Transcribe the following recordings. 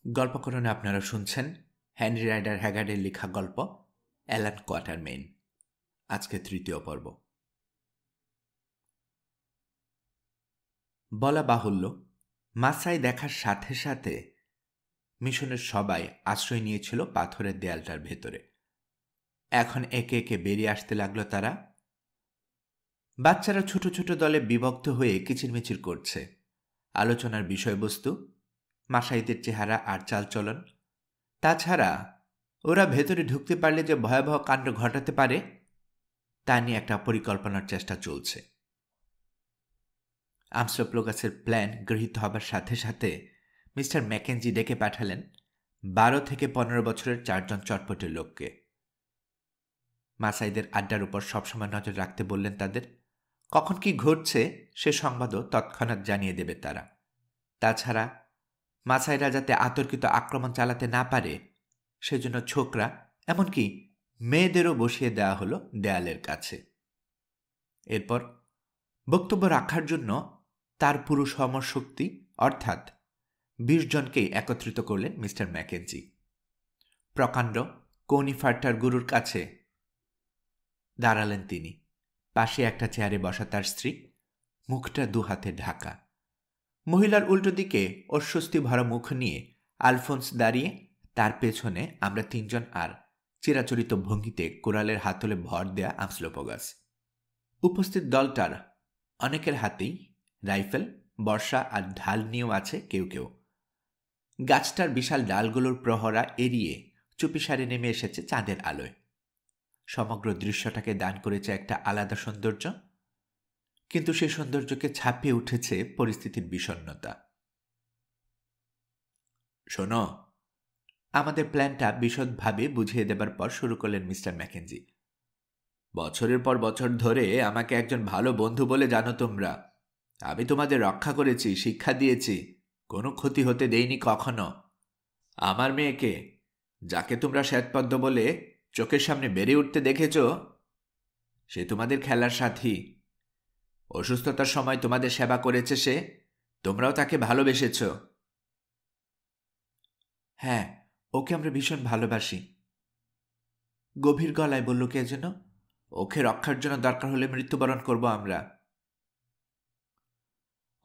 গল্পকরণে আপনারা শুনছেন Henry rider হ্যাগার্ডের লেখা গল্প অ্যালান কোয়াটারমেইন। আজকে তৃতীয় পর্ব। বলা বাহুল্য, মাসাই দেখার সাথে সাথে মিশনের সবাই আশ্রয় নিয়েছিল পাথরের দেয়ালটার ভেতরে। এখন একে একে বেরিয়ে আসতে লাগলো তারা। বাচ্চারা ছোট ছোট দলে বিভক্ত হয়ে কিচিরমিচির করছে। আলোচনার বিষয়বস্তু মাসাইদের চেহারা আর চালচলন। তাছাড়া ওরা ভেতরে ঢুকতে পারলে যে ভয়াবহ কাণ্ড ঘটাতে পারে তা নিয়ে একটা পরিকল্পনার চেষ্টা চলছে। আমস্ট্রোপ্লোগাসের প্ল্যান গৃহীত হবার সাথে সাথে মিস্টার ম্যাকেঞ্জি ডেকে পাঠালেন 12 থেকে 15 বছরের 4 জন চটপটে লোককে। মাসাইদের আড্ডার উপর সবসময় নজর রাখতে বললেন তাদের। কখন কি ঘটছে সে সংবাদও তৎক্ষণাৎ জানিয়ে দেবে তারা। তাছাড়া মাসাইরা যাতে আতর্কিত আক্রমণ চালাতে না পারে সেজন্য ছোকরা, এমনকি মেয়েদেরও বসিয়ে দেওয়া হলো দেয়ালের কাছে। এরপর বক্তব্য রাখার জন্য তার পুরো সমরশক্তি অর্থাৎ 20 জনকেই একত্রিত করলেন মিস্টার ম্যাকেঞ্জি। প্রকাণ্ড কৌনিফারটার গুরুর কাছে দাঁড়ালেন তিনি। পাশে একটা চেয়ারে বসা তার স্ত্রী, মুখটা দুহাতে ঢাকা। মহিলার উল্টো দিকে অস্বস্তি ভরা মুখ নিয়ে আলফোন্স দাঁড়িয়ে, তার পেছনে আমরা 3 জন আর চিরাচরিত ভঙ্গিতে কোরালের হাতলে ভর দেয়া আমস্ট্রোপোগাস। উপস্থিত দলটার অনেকের হাতেই রাইফেল, বর্ষা আর ঢাল নিয়েও আছে কেউ কেউ। গাছটার বিশাল ডালগুলোর প্রহরা এড়িয়ে চুপিসারে নেমে এসেছে চাঁদের আলোয়। সমগ্র দৃশ্যটাকে দান করেছে একটা আলাদা সৌন্দর্য, কিন্তু সেই সৌন্দর্যকে ছাপিয়ে উঠেছে পরিস্থিতির বিষণ্ণতা। শোনো, আমাদের প্ল্যানটা বিশদভাবে বুঝিয়ে দেবার পর শুরু করলেন মিস্টার ম্যাকেঞ্জি। বছরের পর বছর ধরে আমাকে একজন ভালো বন্ধু বলে জানো তোমরা। আমি তোমাদের রক্ষা করেছি, শিক্ষা দিয়েছি, কোনো ক্ষতি হতে দেইনি কখনো। আমার মেয়েকে, যাকে তোমরা শ্বেতপদ্ম বলে চোখের সামনে বেড়ে উঠতে দেখেছ, সে তোমাদের খেলার সাথী। অসুস্থতার সময় তোমাদের সেবা করেছে সে, তোমরাও তাকে ভালোবেসেছ। হ্যাঁ, ওকে আমরা ভীষণ ভালোবাসি, গভীর গলায় বলল কে যেন। ওকে রক্ষার জন্য দরকার হলে মৃত্যুবরণ করব আমরা।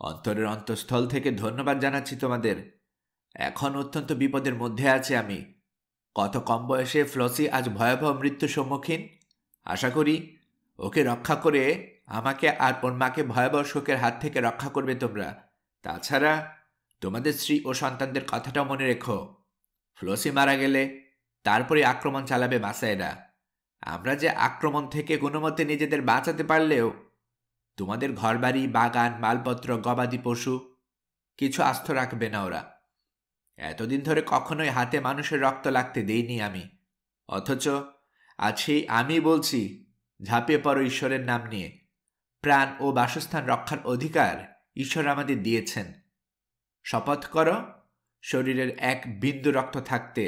অন্তরের অন্তঃস্থল থেকে ধন্যবাদ জানাচ্ছি তোমাদের। এখন অত্যন্ত বিপদের মধ্যে আছে আমি। কত কম বয়সে ফ্লসি আজ ভয়াবহ মৃত্যুর সম্মুখীন। আশা করি ওকে রক্ষা করে আমাকে আর ওর মাকে ভয়াবহ শোকের হাত থেকে রক্ষা করবে তোমরা। তাছাড়া তোমাদের স্ত্রী ও সন্তানদের কথাটাও মনে রেখো। ফ্লসি মারা গেলে তারপরে আক্রমণ চালাবে মাসাইরা। আমরা যে আক্রমণ থেকে কোনোমতে নিজেদের বাঁচাতে পারলেও তোমাদের ঘরবাড়ি, বাগান, মালপত্র, গবাদি পশু কিছু আস্ত রাখবে না ওরা। এতদিন ধরে কখনোই হাতে মানুষের রক্ত লাগতে দেইনি আমি, অথচ আজ সেই আমি বলছি, ঝাঁপিয়ে পড়ো ঈশ্বরের নাম নিয়ে। প্রাণ ও বাসস্থান রক্ষার অধিকার ঈশ্বর আমাদের দিয়েছেন। শপথ করো, শরীরের এক বিন্দু রক্ত থাকতে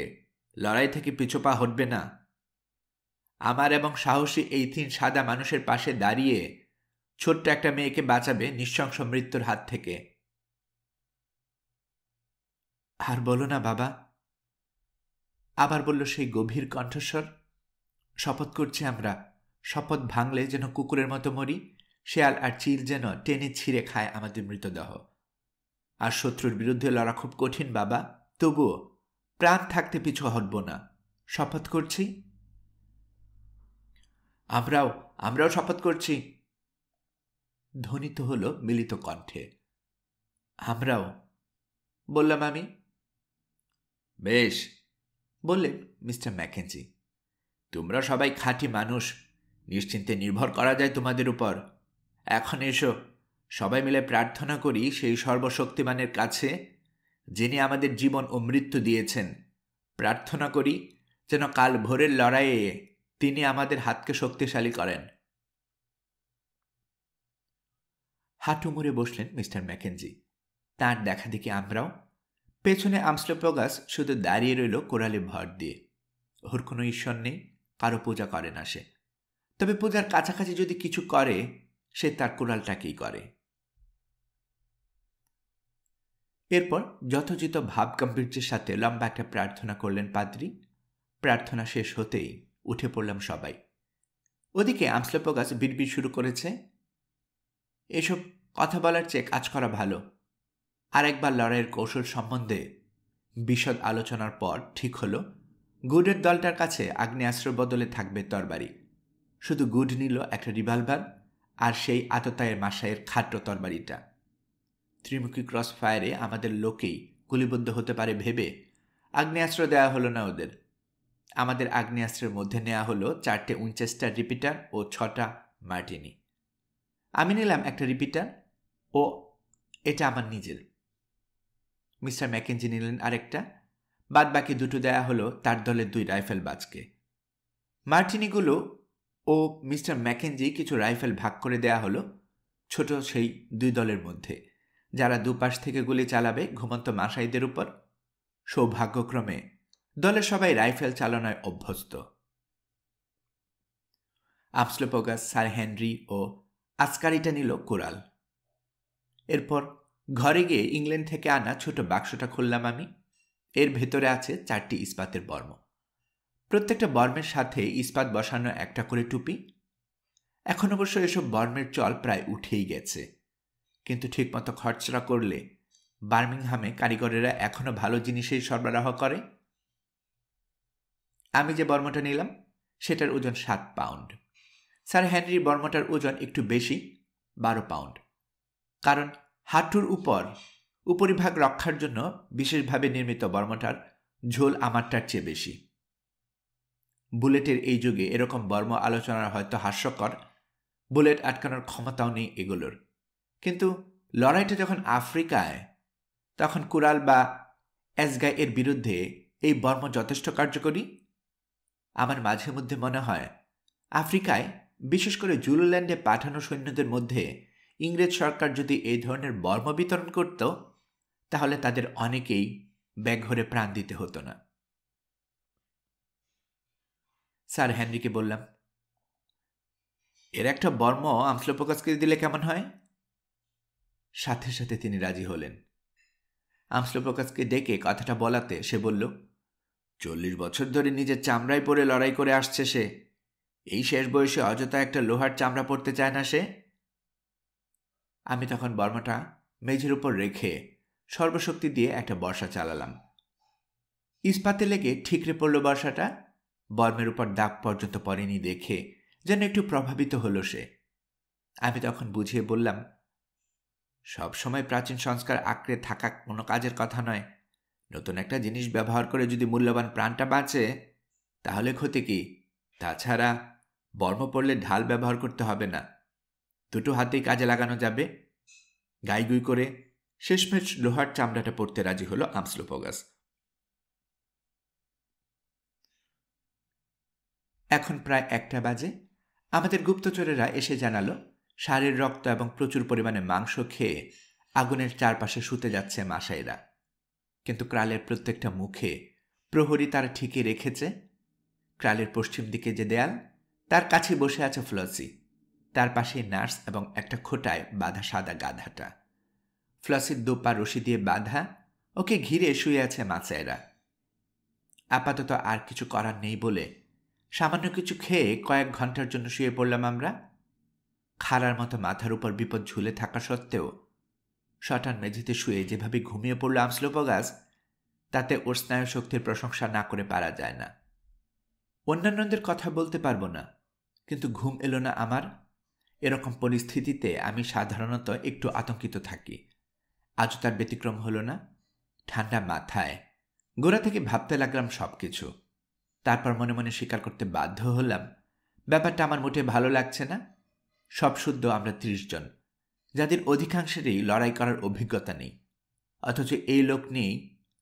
লড়াই থেকে পিছুপা হটবে না। আমার এবং সাহসী এই 3 সাদা মানুষের পাশে দাঁড়িয়ে ছোট্ট একটা মেয়েকে বাঁচাবে নৃশংস মৃত্যুর হাত থেকে। আর বলো না বাবা, আবার বলল সেই গভীর কণ্ঠস্বর। শপথ করছি আমরা, শপথ ভাঙলে যেন কুকুরের মতো মরি, শেয়াল আর চিল যেন টেনে ছিঁড়ে খায় আমাদের মৃতদেহ। আর শত্রুর বিরুদ্ধে লড়া খুব কঠিন বাবা, তবুও প্রাণ থাকতে পিছু হটব না। শপথ করছি। আমরাও আমরাও শপথ করছি, ধ্বনিত হলো মিলিত কণ্ঠে। আমরাও, বললাম আমি। বেশ, বললেন মিস্টার ম্যাকেঞ্জি। তোমরা সবাই খাঁটি মানুষ, নিশ্চিন্তে নির্ভর করা যায় তোমাদের উপর। এখন এসো, সবাই মিলে প্রার্থনা করি সেই সর্বশক্তিমানের কাছে, যিনি আমাদের জীবন ও মৃত্যু দিয়েছেন। প্রার্থনা করি যেন কাল ভোরের লড়াইয়ে তিনি আমাদের হাতকে শক্তিশালী করেন। হাঁটু মুড়ে বসলেন মিস্টার ম্যাকেঞ্জি। তাঁর দেখা দেখি আমরাও। পেছনে আমস্ট্রোপোগাস শুধু দাঁড়িয়ে রইল কোরালে ভর দিয়ে। ওর কোনো ঈশ্বর নেই, কারো পূজা করে না সে। তবে পূজার কাছাকাছি যদি কিছু করে, সে তার কোরালটাকেই করে। এরপর যথোচিত ভাব গাম্ভীর্যের সাথে লম্বা একটা প্রার্থনা করলেন পাদ্রী। প্রার্থনা শেষ হতেই উঠে পড়লাম সবাই। ওদিকে আমস্লোপোগাস বিড়বিড় শুরু করেছে, এসব কথা বলার চেয়ে কাজ করা ভালো। আরেকবার লড়াইয়ের কৌশল সম্বন্ধে বিশদ আলোচনার পর ঠিক হলো গুডের দলটার কাছে আগ্নেয়াস্ত্রের বদলে থাকবে তরবারি। শুধু গুড নিল একটা রিভলভার আর সেই আততায়ের মাসায়ের খাটো তরবারিটা। ত্রিমুখী ক্রস ফায়ারে আমাদের লোকেই গুলিবদ্ধ হতে পারে ভেবে আগ্নেয়াস্ত্র দেওয়া হলো না ওদের। আমাদের আগ্নেয়াস্ত্রের মধ্যে নেওয়া হলো 4টে উইনচেস্টার রিপিটার ও 6টা মার্টিনি। আমি নিলাম একটা রিপিটার ও এটা আমার নিজের। মিস্টার ম্যাকেঞ্জি নিলেন আরেকটা। বাদ বাকি দুটো দেয়া হলো তার দলের 2 রাইফেলবাজকে। মার্টিনিগুলো ও মিস্টার ম্যাকেঞ্জি কিছু রাইফেল ভাগ করে দেয়া হলো ছোট সেই 2 দলের মধ্যে, যারা দুপাশ থেকে গুলি চালাবে ঘুমন্ত মাসাইদের উপর। সৌভাগ্যক্রমে দলের সবাই রাইফেল চালনায় অভ্যস্ত। আমস্লোপোগাস, স্যার হেনরি ও আসকারিটা নিল কোরাল। এরপর ঘরে গিয়ে ইংল্যান্ড থেকে আনা ছোট বাক্সটা খুললাম আমি। এর ভেতরে আছে 4টি ইস্পাতের বর্ম। প্রত্যেকটা বর্মের সাথে ইস্পাত বসানো একটা করে টুপি। এখন অবশ্য এসব বর্মের চল প্রায় উঠেই গেছে, কিন্তু ঠিকমতো খরচা করলে বার্মিংহামে কারিগরেরা এখনো ভালো জিনিসেই সরবরাহ করে। আমি যে বর্মটা নিলাম সেটার ওজন 7 পাউন্ড। স্যার হেনরির বর্মটার ওজন একটু বেশি, 12 পাউন্ড। কারণ হাঁটুর উপরিভাগ রক্ষার জন্য বিশেষভাবে নির্মিত বর্মটার ঝোল আমারটার চেয়ে বেশি। বুলেটের এই যুগে এরকম বর্ম আলোচনার হয়তো হাস্যকর, বুলেট আটকানোর ক্ষমতাও নেই এগুলোর। কিন্তু লড়াইটা যখন আফ্রিকায়, তখন কুরাল বা অ্যাসগাই এর বিরুদ্ধে এই বর্ম যথেষ্ট কার্যকরী। আমার মাঝে মধ্যে মনে হয় আফ্রিকায়, বিশেষ করে জুলুল্যান্ডে পাঠানো সৈন্যদের মধ্যে ইংরেজ সরকার যদি এই ধরনের বর্ম বিতরণ করত, তাহলে তাদের অনেকেই ব্যাঘরে প্রাণ দিতে হতো না। স্যার হেনরিকে বললাম, এর একটা বর্ম আমস্লোপোগাসকে দিলে কেমন হয়? সাথে সাথে তিনি রাজি হলেন। আমস্লোপোগাসকে ডেকে কথাটা বলাতে সে বলল, 40 বছর ধরে নিজের চামড়ায় পরে লড়াই করে আসছে সে। এই শেষ বয়সে অযথা একটা লোহার চামড়া পরতে চায় না সে। আমি তখন বর্মাটা মেঝের উপর রেখে সর্বশক্তি দিয়ে একটা বর্ষা চালালাম। ইস্পাতে লেগে ঠিকরে পড়ল বর্ষাটা। বর্মের উপর দাগ পর্যন্ত পড়েনি দেখে যেন একটু প্রভাবিত হলো সে। আমি তখন বুঝিয়ে বললাম, সবসময় প্রাচীন সংস্কার আঁকড়ে থাকা কোনো কাজের কথা নয়। নতুন একটা জিনিস ব্যবহার করে যদি মূল্যবান প্রাণটা বাঁচে তাহলে ক্ষতি কি? তাছাড়া বর্ম পড়লে ঢাল ব্যবহার করতে হবে না, দুটো হাতেই কাজে লাগানো যাবে। গাইগুই করে শেষমেশ লোহার চামড়াটা পড়তে রাজি হলো আমস্লোপোগাস। এখন প্রায় 1টা বাজে। আমাদের গুপ্তচরেরা এসে জানালো ষাঁড়ের রক্ত এবং প্রচুর পরিমাণে মাংস খেয়ে আগুনের চারপাশে শুতে যাচ্ছে মাসাইরা। কিন্তু ক্রালের প্রত্যেকটা মুখে প্রহরী তারা ঠিকই রেখেছে। ক্রালের পশ্চিম দিকে যে দেয়াল, তার কাছে বসে আছে ফ্লসি, তার পাশে নার্স এবং একটা খোটায় বাঁধা সাদা গাধাটা। ফ্লসির 2 পা রশি দিয়ে বাঁধা, ওকে ঘিরে শুয়ে আছে মাসাইরা। আপাতত আর কিছু করার নেই বলে সামান্য কিছু খেয়ে কয়েক ঘন্টার জন্য শুয়ে পড়লাম আমরা। খাড়ার মতো মাথার উপর বিপদ ঝুলে থাকা সত্ত্বেও শটান মেঝেতে শুয়ে যেভাবে ঘুমিয়ে পড়ল আমস্লোপোগাস, তাতে ওর স্নায়ু শক্তির প্রশংসা না করে পারা যায় না। অন্যান্যদের কথা বলতে পারবো না, কিন্তু ঘুম এলো না আমার। এরকম পরিস্থিতিতে আমি সাধারণত একটু আতঙ্কিত থাকি। আজও তার ব্যতিক্রম হলো না। ঠান্ডা মাথায় গোড়া থেকে ভাবতে লাগলাম সব কিছু। তারপর মনে মনে স্বীকার করতে বাধ্য হলাম, ব্যাপারটা আমার মোটে ভালো লাগছে না। সব শুদ্ধ আমরা 30 জন, যাদের অধিকাংশেরই লড়াই করার অভিজ্ঞতা নেই। অথচ এই লোক নিয়েই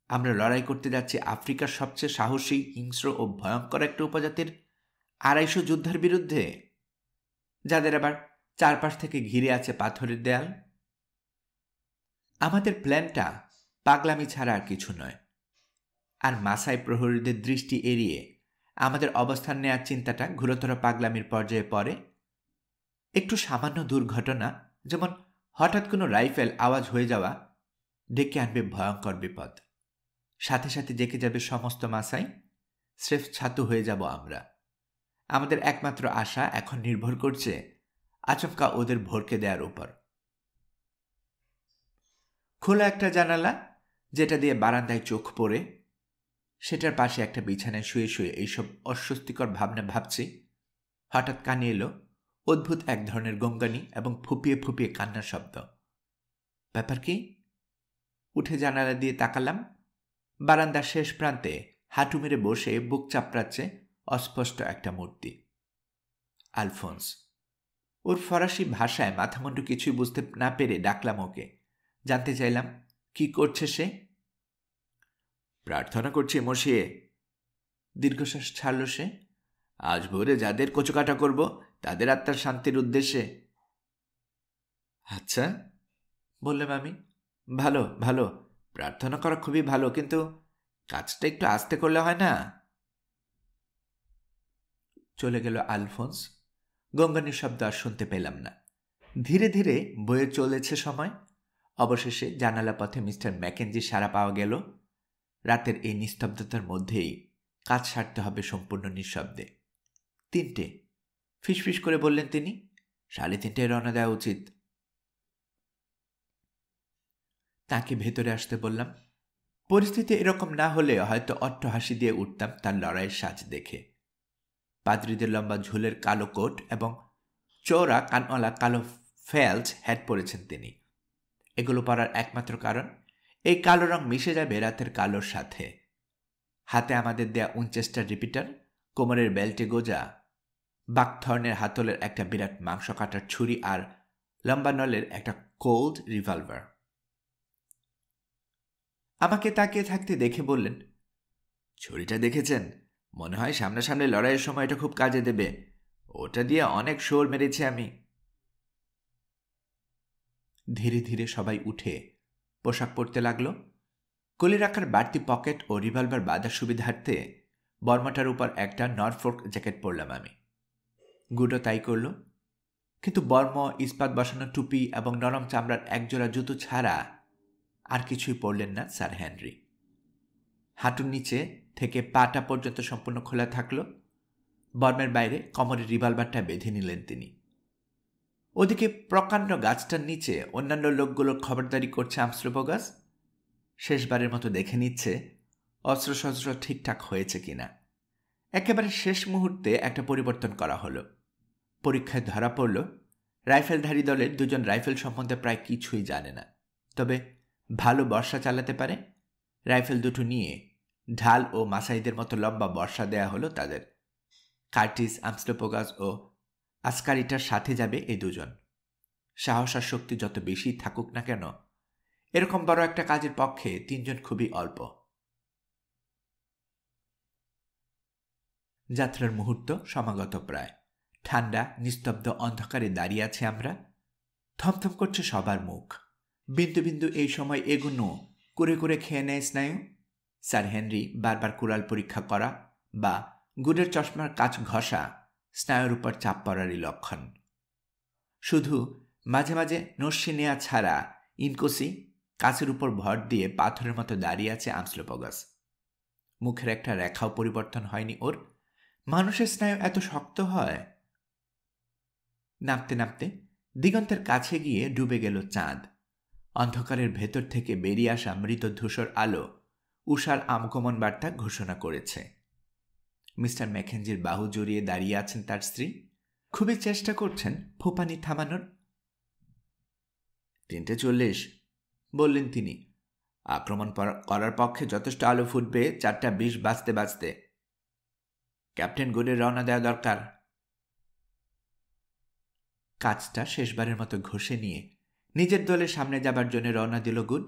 আমরা লড়াই করতে যাচ্ছি আফ্রিকার সবচেয়ে সাহসী, হিংস্র ও ভয়ঙ্কর একটা উপজাতির 250 যোদ্ধার বিরুদ্ধে, যাদের আবার চারপাশ থেকে ঘিরে আছে পাথরের দেয়াল। আমাদের প্ল্যানটা পাগলামি ছাড়া আর কিছু নয়। আর মাসাই প্রহরীদের দৃষ্টি এড়িয়ে আমাদের অবস্থান নেওয়ার চিন্তাটা ঘুরোতর পাগলামির পর্যায়ে পড়ে। একটু সামান্য দুর্ঘটনা, যেমন হঠাৎ কোনো রাইফেল আওয়াজ হয়ে যাওয়া, ডেকে আনবে ভয়ঙ্কর বিপদ। সাথে সাথে ডেকে যাবে সমস্ত মাসাই, স্রেফ ছাতু হয়ে যাব আমরা। আমাদের একমাত্র আশা এখন নির্ভর করছে আচমকা ওদের ভরকে দেওয়ার উপর। খোলা একটা জানালা, যেটা দিয়ে বারান্দায় চোখ পড়ে, সেটার পাশে একটা বিছানায় শুয়ে শুয়ে এইসব অস্বস্তিকর ভাবনা ভাবছি। হঠাৎ কানে এলো অদ্ভুত এক ধরনের গঙ্গানি এবং ফুপিয়ে ফুপিয়ে কান্নার শব্দ। ব্যাপার কি? উঠে জানালা দিয়ে তাকালাম। বারান্দার শেষ প্রান্তে হাঁটু মেরে বসে বুক চাপড়াচ্ছে অস্পষ্ট একটা মূর্তি। আলফোন্স। ওর ফরাসি ভাষায় মাথামুন্ডু কিছুই বুঝতে না পেরে ডাকলাম ওকে। জানতে চাইলাম কি করছে সে। প্রার্থনা করছি মশিয়ে, দীর্ঘশ্বাস ছাড়ল সে। আজ ভোরে যাদের কচুকাটা করব তাদের আত্মার শান্তির উদ্দেশ্যে। আচ্ছা, বললাম আমি। ভালো ভালো, প্রার্থনা করা খুবই ভালো, কিন্তু কাজটা একটু আস্তে করলে হয় না? চলে গেল আলফোন্স। গঙ্গানির শব্দ আর শুনতে পেলাম না। ধীরে ধীরে বয়ে চলেছে সময়। অবশেষে জানালা পথে মিস্টার ম্যাকেঞ্জি সাড়া পাওয়া গেল। রাতের এই নিস্তব্ধতার মধ্যেই কাজ সারতে হবে সম্পূর্ণ নিঃশব্দে। 3টে, ফিসফিস করে বললেন তিনি। 3:30 রওনা দেওয়া উচিত। তাকে ভেতরে আসতে বললাম। পরিস্থিতি এরকম না হলে হয়তো অট্ট হাসি দিয়ে উঠতাম তার লড়াইয়ের সাজ দেখে। পাদ্রীদের লম্বা ঝুলের কালো কোট এবং চওড়া কানওয়ালা কালো ফেল্ট হ্যাট পরেছেন তিনি। এগুলো পরার একমাত্র কারণ এই কালো রং মিশে যাবে রাতের কালোর সাথে। হাতে আমাদের দেয়া উইনচেস্টার রিপিটার, কোমরের বেল্টে গোজা বাকথর্নের হাতলের একটা বিরাট মাংস কাটার ছুরি আর লম্বা নলের একটা কোল্ড রিভলভার। আমাকে তাকিয়ে থাকতে দেখে বললেন, ছুরিটা দেখেছেন? মনে হয় সামনাসামনি লড়াইয়ের সময় এটা খুব কাজে দেবে। ওটা দিয়ে অনেক শোর মেরেছি আমি। ধীরে ধীরে সবাই উঠে পোশাক পরতে লাগল। কলি রাখার বাড়তি পকেট ও রিভলভার বাঁধার সুবিধার্থে বর্মাটার উপর একটা নরফোর্ক জ্যাকেট পরলাম আমি। গুডও তাই করল, কিন্তু বর্ম, ইস্পাত বসানো টুপি এবং নরম চামড়ার একজোড়া জুতো ছাড়া আর কিছুই পরলেন না স্যার হেনরি। হাঁটুর নিচে থেকে পাটা পর্যন্ত সম্পূর্ণ খোলা থাকল। বর্মের বাইরে কোমরের রিভলভারটা বেঁধে নিলেন তিনি। ওদিকে প্রকাণ্ড গাছটার নিচে অন্যান্য লোকগুলোর খবরদারি করছে আমস্ট্রোপোগাস। শেষবারের মতো দেখে নিচ্ছে অস্ত্রশস্ত্র ঠিকঠাক হয়েছে কিনা। একেবারে শেষ মুহূর্তে একটা পরিবর্তন করা হলো। পরীক্ষায় ধরা পড়ল রাইফেলধারী দলের 2জন রাইফেল সম্বন্ধে প্রায় কিছুই জানে না, তবে ভালো বর্ষা চালাতে পারে। রাইফেল দুটো নিয়ে ঢাল ও মাসাইদের মতো লম্বা বর্ষা দেয়া হলো তাদের। কার্টিস, আমস্ট্রোপোগাস ও আসকারিটার সাথে যাবে এই 2জন। সাহস আর শক্তি যত বেশি থাকুক না কেন, এরকম বড় একটা কাজের পক্ষে 3জন খুবই অল্প। যাত্রার মুহূর্ত সমাগত প্রায়। ঠান্ডা নিস্তব্ধ অন্ধকারে দাঁড়িয়ে আছে আমরা। থমথম করছে সবার মুখ। বিন্দু বিন্দু এই সময় এগুনো করে করে খেয়ে নেয় স্নায়ু। স্যার হেনরি বারবার কুড়াল পরীক্ষা করা বা গুডের চশমার কাচ ঘষা স্নায়ুর উপর চাপ পড়ারই লক্ষণ। শুধু মাঝে মাঝে নস্যি নেয়া ছাড়া ইনকোসি কাচের উপর ভর দিয়ে পাথরের মতো দাঁড়িয়ে আছে আমস্ট্রোপোগাস। মুখের একটা রেখাও পরিবর্তন হয়নি ওর। মানুষের স্নায়ু এত শক্ত হয়? নামতে নামতে দিগন্তের কাছে গিয়ে ডুবে গেল চাঁদ। অন্ধকারের ভেতর থেকে বেরিয়ে আসা মৃত ধূসর আলো উষার আগমন বার্তা ঘোষণা করেছে। মিস্টার ম্যাকেঞ্জির বাহু জড়িয়ে দাঁড়িয়ে আছেন তার স্ত্রী। খুবই চেষ্টা করছেন ফোঁপানি থামানোর। 3:40 বললেন তিনি। আক্রমণ করার পক্ষে যথেষ্ট আলো ফুটবে 4:20 বাজতে বাজতে। ক্যাপ্টেন গুডের রওনা দেওয়া দরকার। কাজটা শেষবারের মতো ঘষে নিয়ে নিজের দলের সামনে যাবার জন্য রওনা দিল গুড।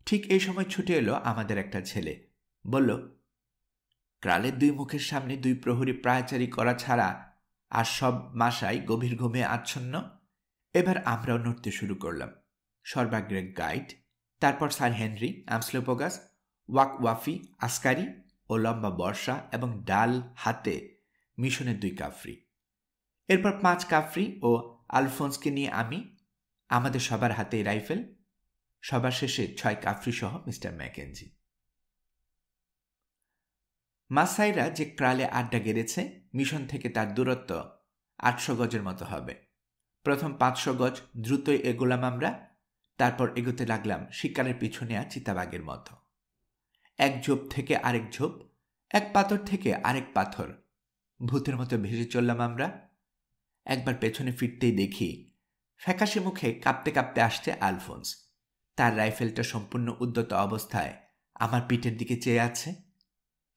ঠিক এই সময় ছুটে এলো আমাদের একটা ছেলে। বলল, ক্রালের 2 মুখের সামনে 2 প্রহরী প্রায়চারী করা ছাড়া আর সব মাসাই গভীর ঘুমে আচ্ছন্ন। এবার আমরাও নড়তে শুরু করলাম। সর্বাগ্রে গাইড, তারপর স্যার হেনরি, আমস্ট্রোপোগাস, ওয়াকওয়াফি, আসকারি ও লম্বা বর্ষা এবং ডাল হাতে মিশনের 2 কাফরি। এরপর 5 কাফরি ও আলফোন্সকে নিয়ে আমি, আমাদের সবার হাতে রাইফেল। সবার শেষে 6 কাফরি সহ মিস্টার ম্যাকেঞ্জি। মাসাইরা যে ক্রালে আড্ডা গেড়েছে, মিশন থেকে তার দূরত্ব 800 গজের মতো হবে। প্রথম 500 গজ দ্রুতই এগোলাম আমরা, তারপর এগোতে লাগলাম শিকারের পিছু নেয়া চিতাবাঘের মতো। এক ঝোপ থেকে আরেক ঝোপ, এক পাথর থেকে আরেক পাথর, ভূতের মতো ভেসে চললাম আমরা। একবার পেছনে ফিরতেই দেখি ফ্যাকাশে মুখে কাঁপতে কাঁপতে আসছে আলফোন্স। তার রাইফেলটা সম্পূর্ণ উদ্যত অবস্থায় আমার পিঠের দিকে চেয়ে আছে।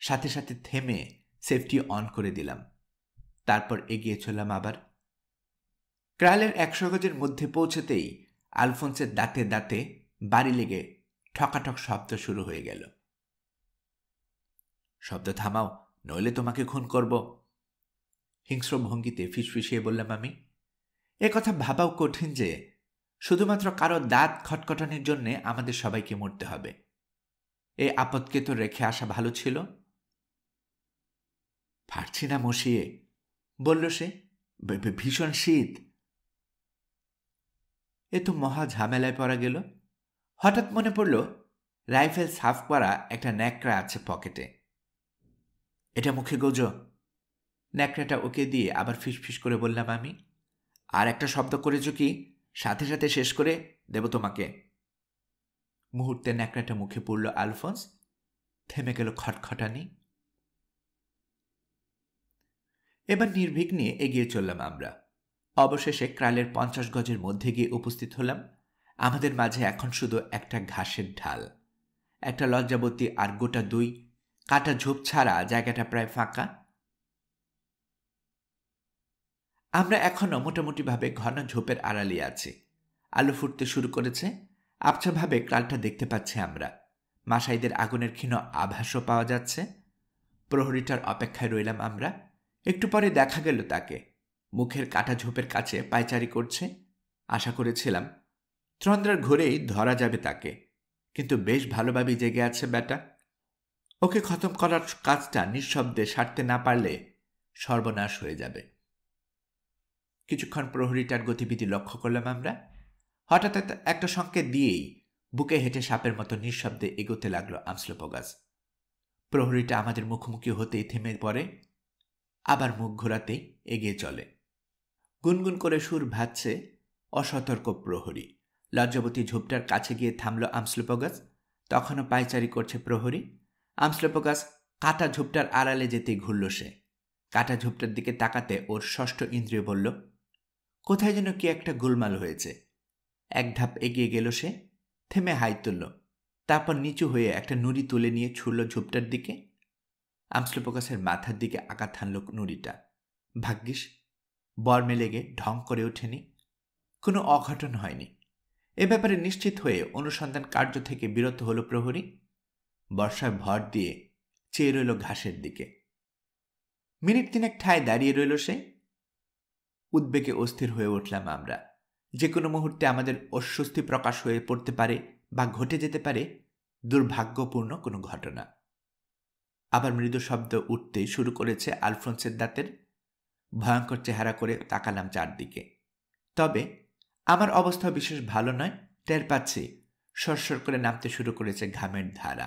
সাথে সাথে থেমে সেফটি অন করে দিলাম, তারপর এগিয়ে চললাম আবার। ক্রালের 100 গজের মধ্যে পৌঁছতেই আলফোন্সের দাঁতে দাঁতে বাড়ি লেগে ঠকাঠক শব্দ শুরু হয়ে গেল। শব্দ থামাও, নইলে তোমাকে খুন করব, হিংস্র ভঙ্গিতে ফিসফিসিয়ে বললাম আমি। এ কথা ভাবাও কঠিন যে শুধুমাত্র কারো দাঁত খটখটানির জন্যে আমাদের সবাইকে মরতে হবে। এই আপদকে তো রেখে আসা ভালো ছিল। পারছি না মশিয়ে, বলল সে, ভীষণ শীত। এ তো মহা ঝামেলায় পড়া গেল। হঠাৎ মনে পড়ল রাইফেল সাফ করা একটা ন্যাকড়া আছে পকেটে। এটা মুখে গোজো। ন্যাকড়াটা ওকে দিয়ে আবার ফিসফিস করে বললাম আমি। আর একটা শব্দ করেছ কি, সাথে সাথে শেষ করে দেব তোমাকে। মুহূর্তে ন্যাকড়াটা মুখে পড়ল আলফোন্স, থেমে গেল খটখটানি। এবার নির্বিঘ্নে এগিয়ে চললাম আমরা। অবশেষে ক্রালের 50 গজের মধ্যে গিয়ে উপস্থিত হলাম। আমাদের মাঝে এখন শুধু একটা ঘাসের ঢাল, একটা লজ্জাবতী আর গোটা 2 কাটা ঝোপ ছাড়া জায়গাটা প্রায় ফাঁকা। আমরা এখনো মোটামুটিভাবে ঘন ঝোপের আড়ালে আছি। আলো ফুটতে শুরু করেছে, আবছাভাবে ক্রালটা দেখতে পাচ্ছি আমরা। মাসাইদের আগুনের ক্ষীণ আভাসও পাওয়া যাচ্ছে। প্রহরীটার অপেক্ষায় রইলাম আমরা। একটু পরে দেখা গেল তাকে, মুখের কাটা ঝোপের কাছে পায়চারি করছে। আশা করেছিলাম ত্রন্দ্রার ঘরেই ধরা যাবে তাকে, কিন্তু বেশ ভালোভাবেই জেগে আছে ব্যাটা। ওকে খতম করার কাজটা নিঃশব্দে সারতে না পারলে সর্বনাশ হয়ে যাবে। কিছুক্ষণ প্রহরীটার গতিবিধি লক্ষ্য করলাম আমরা। হঠাৎ একটা সংকেত দিয়েই বুকে হেঁটে সাপের মতো নিঃশব্দে এগোতে লাগলো আমস্লোপোগাস। প্রহরীটা আমাদের মুখোমুখি হতেই থেমে পড়ে, আবার মুখ ঘোরাতেই এগিয়ে চলে। গুনগুন করে সুর ভাজছে অসতর্ক প্রহরী। লজ্জাবতী ঝোপটার কাছে গিয়ে থামল আমস্লোপোগাস। তখনও পায়চারি করছে প্রহরী। আমস্লোপোগাস কাটা ঝোপটার আড়ালে যেতেই ঘুরল সে। কাটা ঝোপটার দিকে তাকাতে ওর ষষ্ঠ ইন্দ্রিয় বলল, কোথায় যেন কি একটা গোলমাল হয়েছে। এক ধাপ এগিয়ে গেল সে, থেমে হাই তুলল, তারপর নিচু হয়ে একটা নুড়ি তুলে নিয়ে ছুড়ল ঝোপটার দিকে। আমস্লোপোগাসের মাথার দিকে আঘাত হানল নুড়িটা। ভাগ্যিস বর্মে লেগে ঢং করে ওঠেনি, কোনো অঘটন হয়নি। এ ব্যাপারে নিশ্চিত হয়ে অনুসন্ধান কার্য থেকে বিরত হল প্রহরী। বর্ষায় ভর দিয়ে চেয়ে রইল ঘাসের দিকে। মিনিট 3 ঠায় দাঁড়িয়ে রইল সে। উদ্বেগে অস্থির হয়ে উঠলাম আমরা। যে কোনো মুহূর্তে আমাদের অস্বস্তি প্রকাশ হয়ে পড়তে পারে বা ঘটে যেতে পারে দুর্ভাগ্যপূর্ণ কোনো ঘটনা। আবার মৃদু শব্দ উঠতে শুরু করেছে আলফোন্সের দাঁতের। ভয়ঙ্কর চেহারা করে তাকালাম চারদিকে। তবে আমার অবস্থা বিশেষ ভালো নয়। টের পাচ্ছি সরসর করে নামতে শুরু করেছে ঘামের ধারা।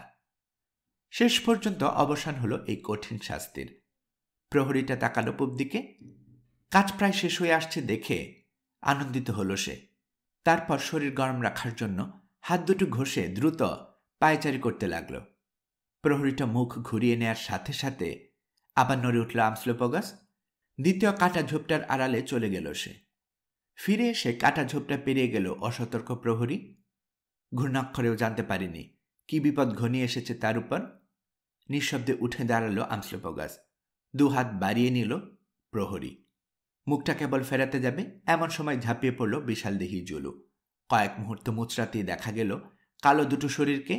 শেষ পর্যন্ত অবসান হলো এই কঠিন শাস্তির। প্রহরীটা তাকালো পূব দিকে। কাজ প্রায় শেষ হয়ে আসছে দেখে আনন্দিত হলো সে। তারপর শরীর গরম রাখার জন্য হাত দুটো ঘষে দ্রুত পায়চারি করতে লাগল। প্রহরীটা মুখ ঘুরিয়ে নেয়ার সাথে সাথে আবার নড়ে উঠল আমস্লোপোগাস। দ্বিতীয় কাটা ঝোপটার আড়ালে চলে গেল সে। ফিরে এসে কাটা ঝোপটা পেরিয়ে গেল অসতর্ক প্রহরী। ঘূর্ণাক্ষরেও জানতে পারিনি কি বিপদ ঘনিয়ে এসেছে তার উপর। নিঃশব্দে উঠে দাঁড়ালো আমস্লোপোগাস। 2 হাত বাড়িয়ে নিল প্রহরী। মুখটা কেবল ফেরাতে যাবে এমন সময় ঝাঁপিয়ে পড়ল বিশালদেহী জুলু। কয়েক মুহূর্ত মুচড়াতেই দেখা গেল কালো দুটো শরীরকে।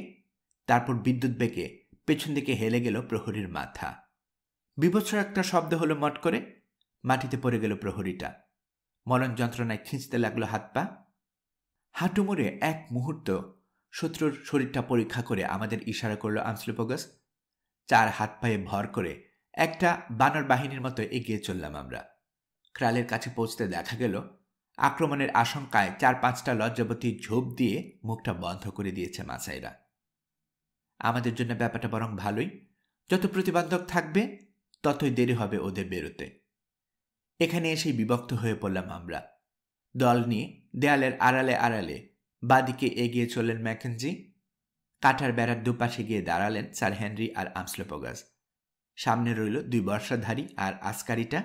তারপর বিদ্যুৎ বেগে পেছন দিকে হেলে গেল প্রহরীর মাথা। বিভৎস একটা শব্দ হলো মট করে। মাটিতে পড়ে গেল প্রহরীটা। মরণ যন্ত্রণায় খিঁচতে লাগলো হাত পা। হাঁটু মুড়ে এক মুহূর্ত শত্রুর শরীরটা পরীক্ষা করে আমাদের ইশারা করল আমস্লোপোগাস। 4 হাত পায়ে ভর করে একটা বানর বাহিনীর মতো এগিয়ে চললাম আমরা। ক্রালের কাছে পৌঁছতে দেখা গেল আক্রমণের আশঙ্কায় 4-5টা লজ্জাবতী ঝোপ দিয়ে মুখটা বন্ধ করে দিয়েছে মাসাইরা। আমাদের জন্য ব্যাপারটা বরং ভালোই, যত প্রতিবন্ধক থাকবে ততই দেরি হবে ওদের বেরোতে। এখানে এসেই বিভক্ত হয়ে পড়লাম আমরা। দল নিয়ে দেয়ালের আড়ালে আড়ালে বাদিকে এগিয়ে চললেন ম্যাকেঞ্জি। কাঠার বেড়ার দুপাশে গিয়ে দাঁড়ালেন স্যার হেনরি আর আমস্লোপোগাস। সামনে রইল 2 বর্ষাধারী আর আসকারিটা।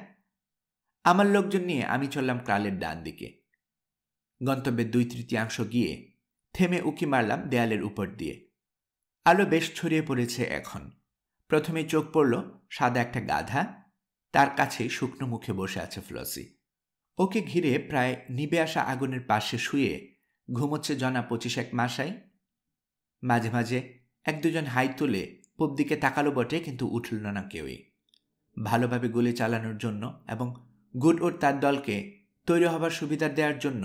আমার লোকজন নিয়ে আমি চললাম ক্রালের ডান দিকে। গন্তব্যের 2/3 গিয়ে থেমে উকি মারলাম দেয়ালের উপর দিয়ে। আলো বেশ ছড়িয়ে পড়েছে এখন। প্রথমে চোখ পড়ল সাদা একটা গাধা, তার কাছে শুকনো মুখে বসে আছে ফ্লসি। ওকে ঘিরে প্রায় নিবে আসা আগুনের পাশে শুয়ে ঘুমোচ্ছে জনা 25 মাসাই। মাঝে মাঝে 1-2জন হাই তুলে পূব দিকে তাকালো বটে, কিন্তু উঠল না কেউই। ভালোভাবে গুলি চালানোর জন্য এবং গুড ওর তার দলকে তৈরি হবার সুবিধা দেওয়ার জন্য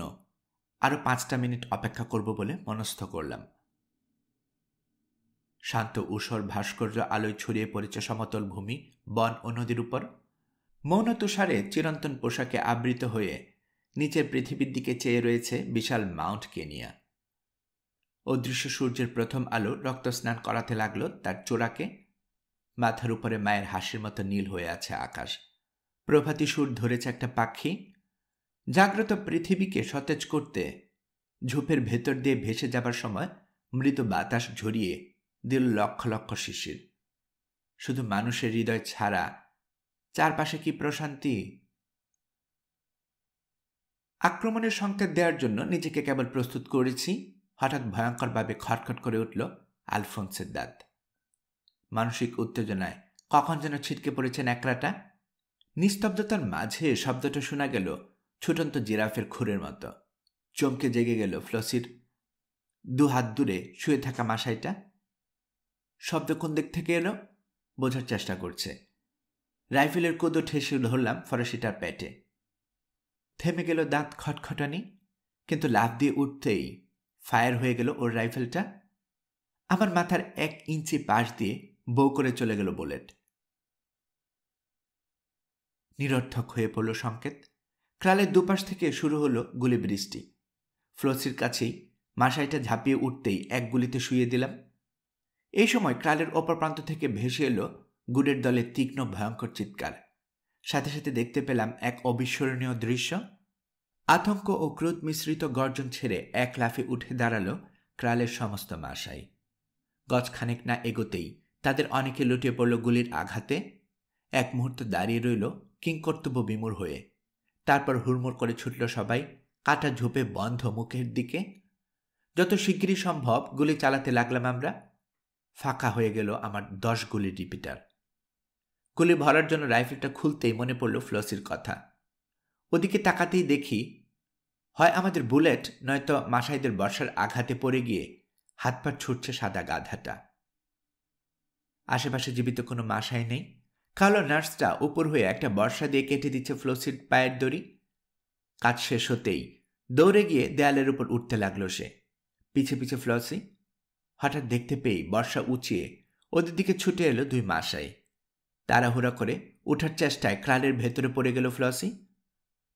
আরও 5টা মিনিট অপেক্ষা করব বলে মনস্থ করলাম। শান্ত ঊষর ভাস্কর্য আলোয় ছড়িয়ে পড়েছে সমতল ভূমি, বন ও নদীর উপর। মৌন তুষারে চিরন্তন পোশাকে আবৃত হয়ে নিচের পৃথিবীর দিকে চেয়ে রয়েছে বিশাল মাউন্ট কেনিয়া। অদৃশ্য সূর্যের প্রথম আলো রক্তস্নান করাতে লাগলো তার চূড়াকে। মাথার উপরে মায়ের হাসির মতো নীল হয়ে আছে আকাশ। প্রভাতী সুর ধরেছে একটা পাখি। জাগ্রত পৃথিবীকে সতেজ করতে ঝোপের ভেতর দিয়ে ভেসে যাবার সময় মৃদু বাতাস ঝরিয়ে দিল লক্ষ লক্ষ শিশির। শুধু মানুষের হৃদয় ছাড়া চারপাশে কি প্রশান্তি! আক্রমণের সংকেত দেওয়ার জন্য নিজেকে কেবল প্রস্তুত করেছি, হঠাৎ ভয়ঙ্করভাবে খটখট করে উঠল আলফোন্সের দাঁত। মানসিক উত্তেজনায় কখন যেন ছিটকে পড়েছে ন্যাকড়াটা। নিস্তব্ধতার মাঝে শব্দটা শোনা গেল ছুটন্ত জিরাফের খুরের মতো। চমকে জেগে গেল ফ্লসির 2 হাত দূরে শুয়ে থাকা মাসাইটা। শব্দ কোন দিক থেকে এলো বোঝার চেষ্টা করছে। রাইফেলের কোদো ঠেসে ধরলাম ফরাসিটার পেটে। থেমে গেল দাঁত খটখটানি, কিন্তু লাফ দিয়ে উঠতেই ফায়ার হয়ে গেল ওর রাইফেলটা। আমার মাথার 1 ইঞ্চি পাশ দিয়ে বউ করে চলে গেল বুলেট। নিরর্থক হয়ে পড়ল সংকেত। ক্রালের দুপাশ থেকে শুরু হলো গুলি বৃষ্টি। ফ্লসির কাছেই মাসাইটা ঝাঁপিয়ে উঠতেই 1 গুলিতে শুইয়ে দিলাম। এই সময় ক্রালের অপর প্রান্ত থেকে ভেসে এলো গুডের দলের তীক্ষ্ণ ভয়ঙ্কর চিৎকার। সাথে সাথে দেখতে পেলাম এক অবিস্মরণীয় দৃশ্য। আতঙ্ক ও ক্রোধ মিশ্রিত গর্জন ছেড়ে 1 লাফে উঠে দাঁড়ালো ক্রালের সমস্ত মাসাই। গজখানেক না এগোতেই তাদের অনেকে লুটিয়ে পড়ল গুলির আঘাতে। 1 মুহূর্ত দাঁড়িয়ে রইল কিংকর্তব্য বিমূঢ় হয়ে। তারপর হুড়মুড় করে ছুটল সবাই কাটা ঝোপে বন্ধ মুখের দিকে। যত শিগগিরই সম্ভব গুলি চালাতে লাগলাম আমরা। ফাঁকা হয়ে গেল আমার 10 গুলির রিপিটার। গুলি ভরার জন্য রাইফেলটা খুলতেই মনে পড়ল ফ্লসির কথা। ওদিকে তাকাতেই দেখি হয় আমাদের বুলেট নয়তো মাসাইদের বর্ষার আঘাতে পড়ে গিয়ে হাত পা ছুটছে সাদা গাধাটা। আশেপাশে জীবিত কোনো মাসাই নেই। কালো নার্সটা উপর হয়ে একটা বর্ষা দিয়ে কেটে দিচ্ছে ফ্লসির পায়ের দড়ি। কাজ শেষ হতেই দৌড়ে গিয়ে দেয়ালের উপর উঠতে লাগলো সে। পিছে পিছে ফ্লসি। হঠাৎ দেখতে পেয়ে বর্ষা উঁচিয়ে ওদের দিকে ছুটে এলো 2 মাসাই। তাড়াহুড়া করে ওঠার চেষ্টায় ক্রালের ভেতরে পড়ে গেল ফ্লসি।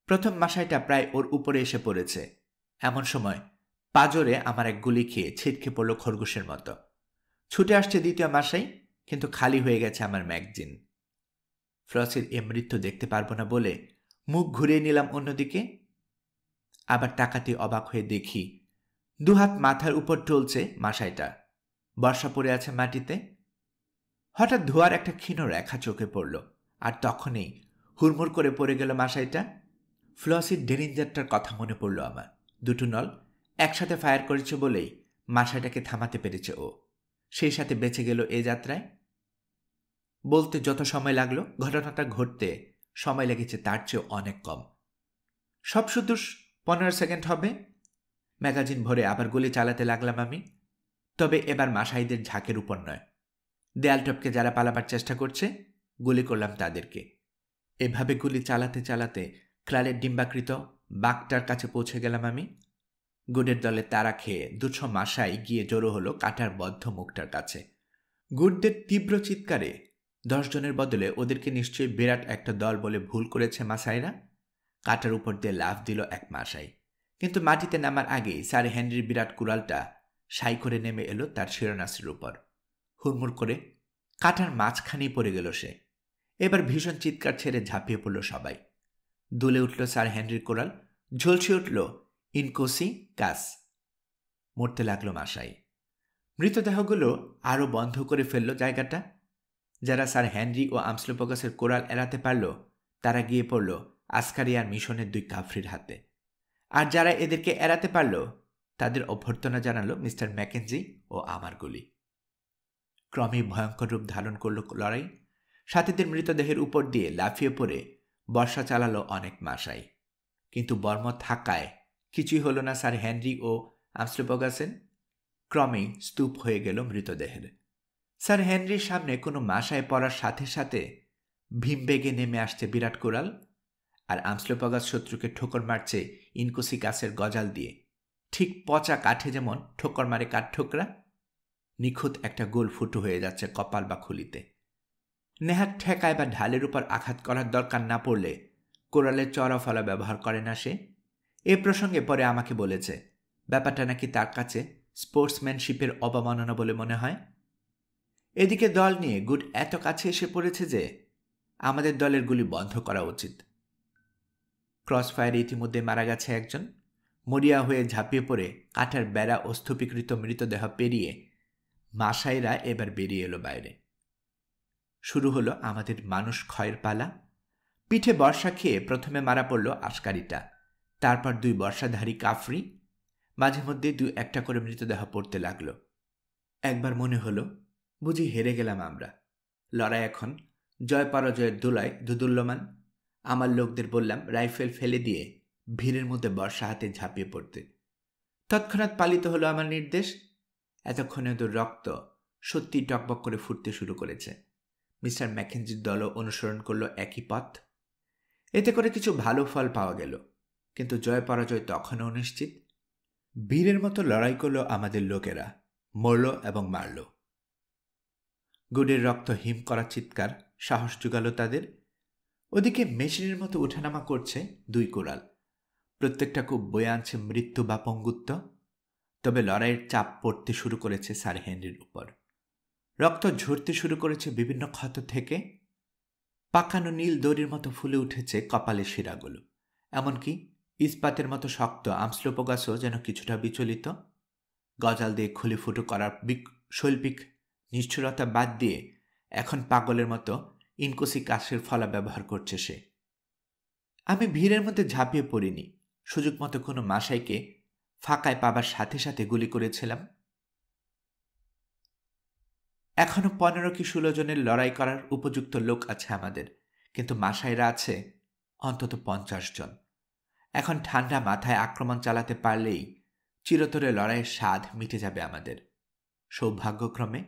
প্রথম মাসাইটা প্রায় ওর উপরে এসে পড়েছে। এমন সময় পাজরে আমার 1 গুলি খেয়ে ছিটকে পড়ল খরগোশের মতো। ছুটে আসছে দ্বিতীয় মাসাই, কিন্তু খালি হয়ে গেছে আমার ম্যাগজিন। ফ্লসির এ মৃত্যু দেখতে পারবো না বলে মুখ ঘুরিয়ে নিলাম অন্যদিকে। আবার তাকাতে অবাক হয়ে দেখি 2 হাত মাথার উপর টলছে মাসাইটা। বর্ষা পড়ে আছে মাটিতে। হঠাৎ ধোয়ার একটা ক্ষীণ রেখা চোখে পড়ল, আর তখনই হুড়মুড় করে পড়ে গেল মাসাইটা। ফ্লসির ডেরিঞ্জারটার কথা মনে পড়ল আমার। 2টো নল একসাথে ফায়ার করেছে বলেই মাসাইটাকে থামাতে পেরেছে ও। সেই সাথে বেঁচে গেল এ যাত্রায়। বলতে যত সময় লাগলো ঘটনাটা ঘটতে সময় লেগেছে তার চেয়ে অনেক কম। সব শুধু 15 সেকেন্ড হবে। ম্যাগাজিন ভরে আবার গুলি চালাতে লাগলাম আমি। তবে এবার মাসাইদের ঝাঁকের উপর নয়। দেয়াল টপকে যারা পালাবার চেষ্টা করছে গুলি করলাম তাদেরকে। এভাবে গুলি চালাতে চালাতে ক্রালের ডিম্বাকৃত বাঘটার কাছে পৌঁছে গেলাম আমি। গুডের দলে তারা খেয়ে 200 মাসাই গিয়ে জড়ো হলো কাটার বদ্ধ মুখটার কাছে। গুডদের তীব্র চিৎকারে 10 জনের বদলে ওদেরকে নিশ্চয়ই বিরাট একটা দল বলে ভুল করেছে মাসাইরা। কাটার উপর দিয়ে লাফ দিল এক মাশাই, কিন্তু মাটিতে নামার আগেই স্যার হেনরির বিরাট কুড়ালটা সাই করে নেমে এলো তার শিরনাস্ত্রের উপর। হুড়মুড় করে কাটার মাঝখানেই পড়ে গেল সে। এবার ভীষণ চিৎকার ছেড়ে ঝাঁপিয়ে পড়ল সবাই। দুলে উঠল স্যার হেনরির কোরাল, ঝলসে উঠল ইনকোসি কাস। মরতে লাগলো মাশাই। মৃতদেহগুলো আরও বন্ধ করে ফেলল জায়গাটা। যারা স্যার হেনরি ও আমস্লোপগাসের কোরাল এড়াতে পারল, তারা গিয়ে পড়ল আসকারিয়ার মিশনের 2 কাফরির হাতে। আর যারা এদেরকে এড়াতে পারল, তাদের অভ্যর্থনা জানালো মিস্টার ম্যাকেঞ্জি ও আমার গুলি। ক্রমেই ভয়ঙ্কর রূপ ধারণ করল লড়াই। সাথীদের মৃতদেহের উপর দিয়ে লাফিয়ে পড়ে বর্ষা চালালো অনেক মাশাই, কিন্তু বর্ম থাকায় কিছুই হলো না স্যার হেনরি ও আমস্লোপগাসের। ক্রমেই স্তূপ হয়ে গেল মৃতদেহের। স্যার হেনরির সামনে কোনো মাশায় পড়ার সাথে সাথে ভীমবেগে নেমে আসছে বিরাট কোরাল, আর আমস্লোপগাস শত্রুকে ঠোকর মারছে ইনকোসি কাসের গজাল দিয়ে। ঠিক পচা কাঠে যেমন ঠোকর মারে কাঠঠোকরা, নিখুঁত একটা গোল ফুটো হয়ে যাচ্ছে কপাল বা খুলিতে। নেহাত ঠেকায় বা ঢালের উপর আঘাত করার দরকার না পড়লে কোরালের চড়া ফলা ব্যবহার করে না সে। এ প্রসঙ্গে পরে আমাকে বলেছে ব্যাপারটা নাকি তার কাছে স্পোর্টসম্যানশিপের অবমাননা বলে মনে হয়। এদিকে দল নিয়ে গুড এত কাছে এসে পড়েছে যে আমাদের দলের গুলি বন্ধ করা উচিত। ক্রসফায়ারে ইতিমধ্যে মারা গেছে একজন। মরিয়া হয়ে ঝাঁপিয়ে পড়ে কাঠার বেড়া ও স্থূপীকৃত মৃতদেহ পেরিয়ে মাশাইরা এবার বেরিয়ে এলো বাইরে। শুরু হলো আমাদের মানুষ ক্ষয়ের পালা। পিঠে বর্ষা খেয়ে প্রথমে মারা পড়ল আশকারিটা, তারপর 2 বর্ষাধারী কাফরি, মাঝে মধ্যে 2-1টা করে মৃতদেহ পড়তে লাগলো। একবার মনে হলো বুঝি হেরে গেলাম আমরা। লড়াই এখন জয় পরাজয়ের দোলায় দুদুল্যমান। আমার লোকদের বললাম রাইফেল ফেলে দিয়ে ভিড়ের মধ্যে বর্ষা হাতে ঝাঁপিয়ে পড়তে। তৎক্ষণাৎ পালিত হলো আমার নির্দেশ। এতক্ষণে ওদের রক্ত সত্যি টকবক করে ফুটতে শুরু করেছে। মিস্টার ম্যাকেঞ্জির দলও অনুসরণ করল একই পথ। এতে করে কিছু ভালো ফল পাওয়া গেল, কিন্তু জয় পরাজয় তখনও অনিশ্চিত। বীরের মতো লড়াই করল আমাদের লোকেরা, মরল এবং মারল। গুডের রক্ত হিম করা চিৎকার সাহস জোগাল তাদের। ওদিকে মেশিনের মতো ওঠানামা করছে 2 কোরাল, প্রত্যেকটা খুব বয়ে আনছে মৃত্যু বা পঙ্গুত্ব। তবে লড়াইয়ের চাপ পড়তে শুরু করেছে স্যার হেনরির উপর। রক্ত ঝরতে শুরু করেছে বিভিন্ন ক্ষত থেকে। পাকানো নীল দড়ির মতো ফুলে উঠেছে কপালের শিরাগুলো। এমনকি ইস্পাতের মতো শক্ত আমস্লোপগাসও যেন কিছুটা বিচলিত। গজাল দিয়ে খুলে ফুটো করার শৈল্পিক নিষ্ঠুরতা বাদ দিয়ে এখন পাগলের মতো ইনকোসি কাশের ফলা ব্যবহার করছে সে। আমি ভিড়ের মধ্যে ঝাঁপিয়ে পড়িনি, সুযোগ মতো কোনো মাশাইকে ফাঁকায় পাবার সাথে সাথে গুলি করেছিলাম। এখনো 15 কি 16 জনের লড়াই করার উপযুক্ত লোক আছে আমাদের, কিন্তু মাশাইরা আছে অন্তত 50 জন। এখন ঠান্ডা মাথায় আক্রমণ চালাতে পারলেই চিরতরে লড়াইয়ের স্বাদ মিটে যাবে আমাদের। সৌভাগ্যক্রমে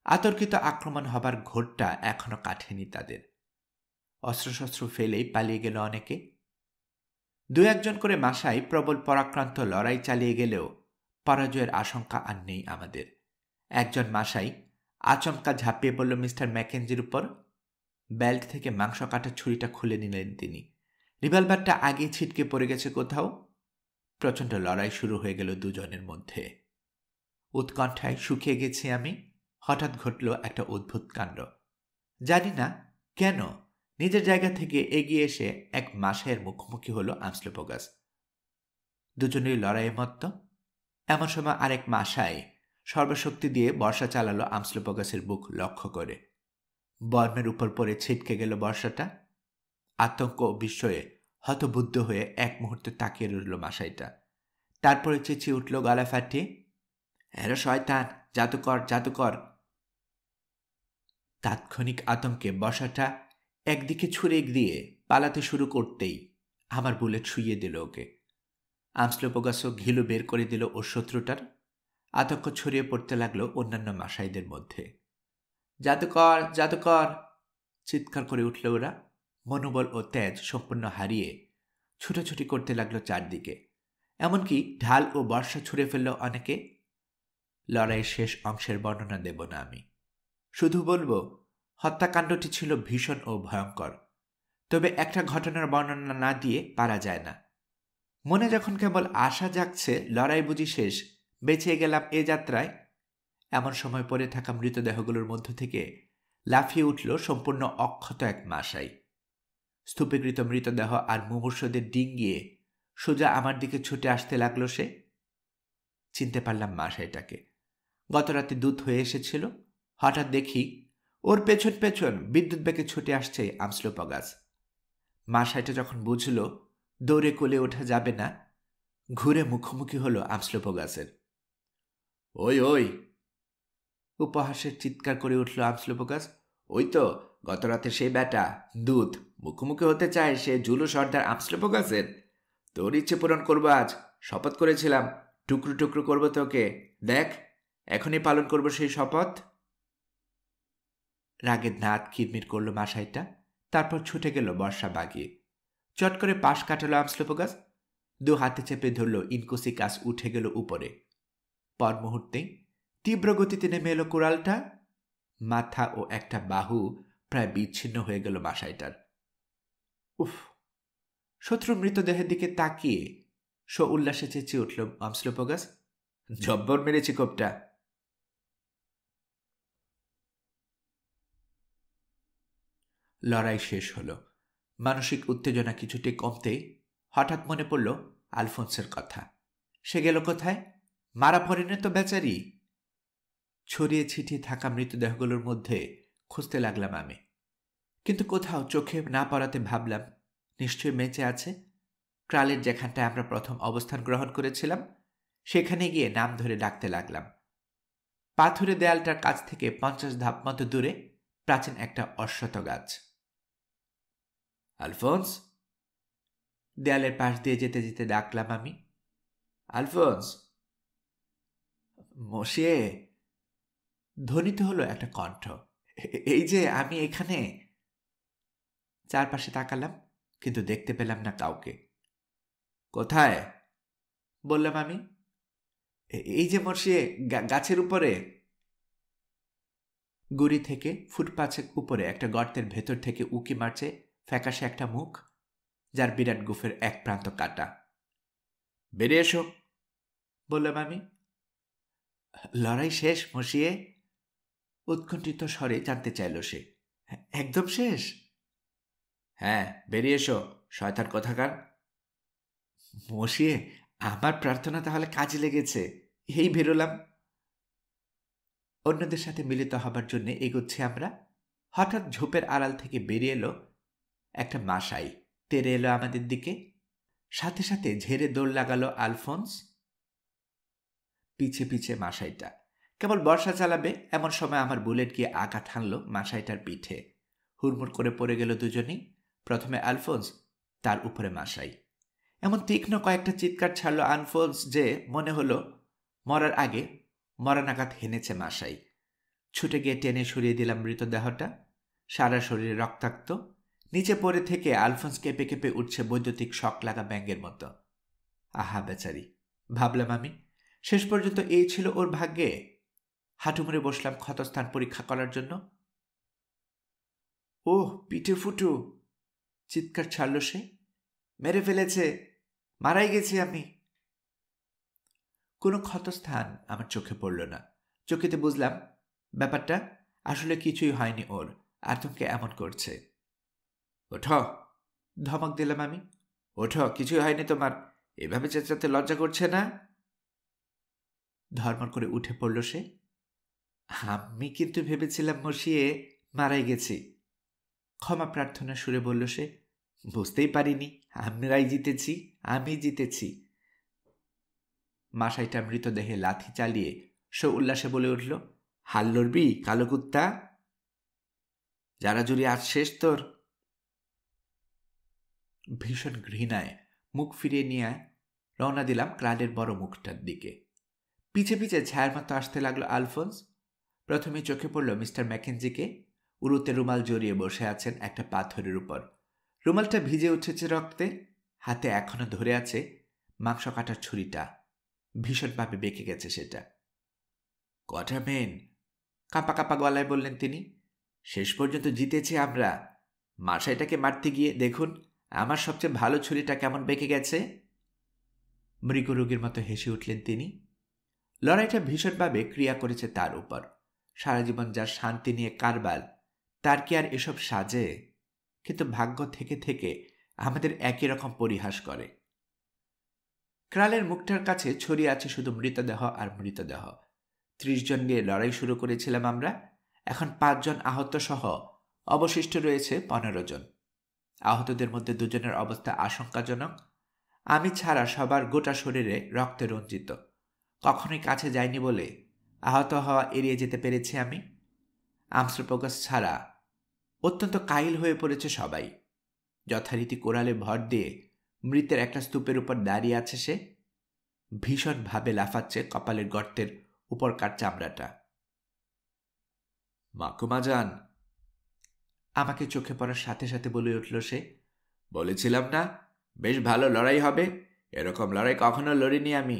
আতর্কিত আক্রমণ হবার ঘোরটা এখনো কাটেনি তাদের। অস্ত্রশস্ত্র ফেলেই পালিয়ে গেল অনেকে। 2-1 জন করে মাশাই প্রবল পরাক্রান্ত লড়াই চালিয়ে গেলেও পরাজয়ের আশঙ্কা আর নেই আমাদের। একজন মাশাই আচমকা ঝাঁপিয়ে পড়ল মিস্টার ম্যাকেঞ্জির উপর। বেল্ট থেকে মাংস কাটার ছুরিটা খুলে নিলেন তিনি। রিভলভারটা আগেই ছিটকে পড়ে গেছে কোথাও। প্রচণ্ড লড়াই শুরু হয়ে গেল দুজনের মধ্যে। উৎকণ্ঠায় শুকিয়ে গেছি আমি। হঠাৎ ঘটল একটা অদ্ভুত কাণ্ড। জানি না কেন নিজের জায়গা থেকে এগিয়ে এসে এক মাশাইয়ের মুখোমুখি হলো আমস্লোপগাস। দুজনেই লড়াইয়ে মত্ত। এমন সময় আরেক মাশাই সর্বশক্তি দিয়ে বর্ষা চালালো আমস্লোপগাসের বুক লক্ষ্য করে। বর্মের উপর পড়ে ছিটকে গেল বর্ষাটা। আতঙ্ক ও বিস্ময়ে হতবুদ্ধ হয়ে এক মুহূর্তে তাকিয়ে রইল মাশাইটা। তারপরে চেঁচিয়ে উঠল গলা ফাটিয়ে, এরা শয়তান, জাদুকর, জাদুকর। তাৎক্ষণিক আতঙ্কে বর্ষাটা একদিকে ছুড়ে দিয়ে পালাতে শুরু করতেই আমার বুলেট ছুঁয়ে দিল ওকে। আমস্লোপগাসও ঘিলু বের করে দিল ওর শত্রুটার। আতঙ্ক ছড়িয়ে পড়তে লাগলো অন্যান্য মাশাইদের মধ্যে। জাদুকর, জাদুকর চিৎকার করে উঠল ওরা। মনোবল ও তেজ সম্পূর্ণ হারিয়ে ছুটোছুটি করতে লাগলো চারদিকে। এমনকি ঢাল ও বর্ষা ছুঁড়ে ফেলল অনেকে। লড়াইয়ের শেষ অংশের বর্ণনা দেব না আমি, শুধু বলবো হত্যাকাণ্ডটি ছিল ভীষণ ও ভয়ঙ্কর। তবে একটা ঘটনার বর্ণনা না দিয়ে পারা যায় না। মনে যখন কেবল আশা জাগছে লড়াই বুঝি শেষ, বেঁচে গেলাম এ যাত্রায়, এমন সময় পড়ে থাকা মৃতদেহগুলোর মধ্য থেকে লাফিয়ে উঠল সম্পূর্ণ অক্ষত এক মাশাই। স্তূপীকৃত মৃতদেহ আর মুমূর্ষদের ডিঙ্গিয়ে সোজা আমার দিকে ছুটে আসতে লাগলো সে। চিনতে পারলাম মাশাইটাকে। গতরাতে দূত হয়ে এসেছিল। হঠাৎ দেখি ওর পেছন পেছন বিদ্যুৎ বেগে ছুটে আসছে আমস্লোপগাছ। মাশাইটা যখন বুঝল দৌড়ে কোলে ওঠা যাবে না, ঘুরে মুখোমুখি হলো আমস্লোপগাছের। ওই ওই, উপহাসের চিৎকার করে উঠল আমস্লোপগাছ। ওই তো গতরাতে সেই ব্যাটা দূত মুখোমুখি হতে চায় সে জুলু সর্দার আমস্লোপগাছের। তোর ইচ্ছে পূরণ করবো আজ, শপথ করেছিলাম টুকরো টুকরো করবো তোকে। দেখ এখনই পালন করবো সেই শপথ। রাগের নাদ কিরমির করল মাশাইটা, তারপর ছুটে গেল বর্ষা বাগিয়ে। চট করে পাশ কাটালো আমস্লোপগাছ, দু হাতে চেপে ধরল ইনকুসিকাস, উঠে গেল উপরে। পর মুহূর্তেই তীব্র গতিতে নেমে এলো কুড়ালটা। মাথা ও একটা বাহু প্রায় বিচ্ছিন্ন হয়ে গেল মাশাইটার। উফ! শত্রুর মৃতদেহের দিকে তাকিয়ে উল্লাসে চেঁচিয়ে উঠল আমস্লোপগাছ। জব্বর মেরেছি কোপটা। লড়াই শেষ হল। মানসিক উত্তেজনা কিছুটি কমতেই হঠাৎ মনে পড়ল আলফোন্সের কথা। সে গেল কোথায়? মারা পড়েনি তো বেচারি? ছড়িয়ে ছিটিয়ে থাকা মৃতদেহগুলোর মধ্যে খুঁজতে লাগলাম আমি, কিন্তু কোথাও চোখে না পড়াতে ভাবলাম নিশ্চয়ই বেঁচে আছে। ক্রালের যেখানটায় আমরা প্রথম অবস্থান গ্রহণ করেছিলাম সেখানে গিয়ে নাম ধরে ডাকতে লাগলাম। পাথুরে দেয়ালটার কাছ থেকে 50 ধাপ মতো দূরে প্রাচীন একটা অশ্বত্থ গাছ। আলফোন্স! দেয়ালের পাশ দিয়ে যেতে যেতে ডাকলাম আমি। আলফোন্স! মশিয়ে! ধ্বনিত হলো একটা কণ্ঠ। এই যে আমি এখানে। চারপাশে তাকালাম, কিন্তু দেখতে পেলাম না কাউকে। কোথায়? বললাম আমি। এই যে মশিয়ে, গাছের উপরে। গুড়ি থেকে ফুট 5 উপরে একটা গর্তের ভেতর থেকে উকি মারছে ফ্যাকাশে একটা মুখ, যার বিরাট গুফের এক প্রান্ত কাটা। বেরিয়ে এসো, বললাম আমি। লড়াই শেষ মশিয়ে? উৎকণ্ঠিত স্বরে জানতে চাইল সে। একদম শেষ? হ্যাঁ, বেরিয়ে এসো শয়তান কোথাকার। মশিয়ে, আমার প্রার্থনা তাহলে কাজে লেগেছে, এই বেরোলাম। অন্যদের সাথে মিলিত হবার জন্য এগোচ্ছি আমরা। হঠাৎ ঝোপের আড়াল থেকে বেরিয়ে এলো একটা মাশাই, তেড়ে এলো আমাদের দিকে। সাথে সাথে ঝেড়ে দৌড় লাগালো আলফোন্স। পিছে পিছে মাশাইটা। কেবল বর্ষা চালাবে এমন সময় আমার বুলেট গিয়ে আঘাত হানল মাশাইটার পিঠে। হুড়মুড় করে পড়ে গেল দুজনেই, প্রথমে আলফোন্স, তার উপরে মাশাই। এমন তীক্ষ্ণ কয়েকটা চিৎকার ছাড়ল আলফোন্স যে মনে হলো মরার আগে মরানাঘাত হেনেছে মাশাই। ছুটে গিয়ে টেনে সরিয়ে দিলাম মৃতদেহটা। সারা শরীরে রক্তাক্ত, নিচে পড়ে থেকে আলফোন্স কেঁপে কেঁপে উঠছে বৈদ্যুতিক শক লাগা ব্যাঙের মতো। আহা বেচারি, ভাবলাম আমি। শেষ পর্যন্ত এই ছিল ওর ভাগ্যে। হাঁটু মুড়ে বসলাম ক্ষতস্থান পরীক্ষা করার জন্য। ওহ পিঠে ফুটু! চিৎকার ছাড়ল সে। মেরে ফেলেছে, মারাই গেছি আমি। কোনো ক্ষতস্থান আমার চোখে পড়ল না। চোখেতে বুঝলাম ব্যাপারটা আসলে কিছুই হয়নি ওর, আতঙ্কে এমন করছে। ওঠো, ধমক দিলাম আমি। ওঠো, কিছুই হয়নি তোমার, এভাবে চেঁচাতে লজ্জা করছে না? ধর্মর করে উঠে পড়ল সে। আমি কিন্তু ভেবেছিলাম মশিয়ে মারাই গেছি। ক্ষমা প্রার্থনা সুরে বলল সে। বুঝতেই পারিনি, আমরাই জিতেছি, আমি জিতেছি। মাশাইটা মৃতদেহে লাথি চালিয়ে সে উল্লাসে বলে উঠল, হাল লড়বি কালো কুত্তা? যারা জুড়ি আজ শেষ তোর। ভীষণ ঘৃণায় মুখ ফিরিয়ে নিয়ে রওনা দিলাম ক্লাডের বড় মুখটার দিকে। পিছে পিছে ছায়ার মতো আসতে লাগলো আলফোন্স। প্রথমে চোখে পড়ল মিস্টার ম্যাকেঞ্জিকে। উরুতে রুমাল জড়িয়ে বসে আছেন একটা পাথরের উপর। রুমালটা ভিজে উঠেছে রক্তে। হাতে এখনো ধরে আছে মাংস কাটার ছুরিটা। ভীষণভাবে বেঁকে গেছে সেটা। কটা মেন, কাঁপা কাঁপা গলায় বললেন তিনি। শেষ পর্যন্ত জিতেছি আমরা। মাসাইটাকে মারতে গিয়ে দেখুন আমার সবচেয়ে ভালো ছুরিটা কেমন বেঁকে গেছে। মৃগরোগীর মতো হেসে উঠলেন তিনি। লড়াইটা ভীষণভাবে ক্রিয়া করেছে তার উপর। সারা জীবন যার শান্তি নিয়ে কারবার, তার কি আর এসব সাজে? কিন্তু ভাগ্য থেকে থেকে আমাদের একই রকম পরিহাস করে। ক্রালের মুখটার কাছে ছড়িয়ে আছে শুধু মৃতদেহ আর মৃতদেহ। 30 জন নিয়ে লড়াই শুরু করেছিলাম আমরা, এখন 5 জন আহত সহ অবশিষ্ট রয়েছে 15 জন। আহতদের মধ্যে 2 জনের অবস্থা আশঙ্কাজনক। আমি ছাড়া সবার গোটা শরীরে রক্তে রঞ্জিত। কখনোই কাছে যায়নি বলে আহত হওয়া এড়িয়ে যেতে পেরেছি আমি। আমস্ট্রোপোগাস ছাড়া অত্যন্ত কাইল হয়ে পড়েছে সবাই। যথারীতি কোরালে ভর দিয়ে মৃতের একটা স্তূপের উপর দাঁড়িয়ে আছে সে। ভীষণভাবে লাফাচ্ছে কপালের গর্তের উপরকার চামড়াটা। মাকুমা যান, আমাকে চোখে পড়ার সাথে সাথে বলে উঠল সে। বলেছিলাম না বেশ ভালো লড়াই হবে? এরকম লড়াই কখনো লড়িনি আমি।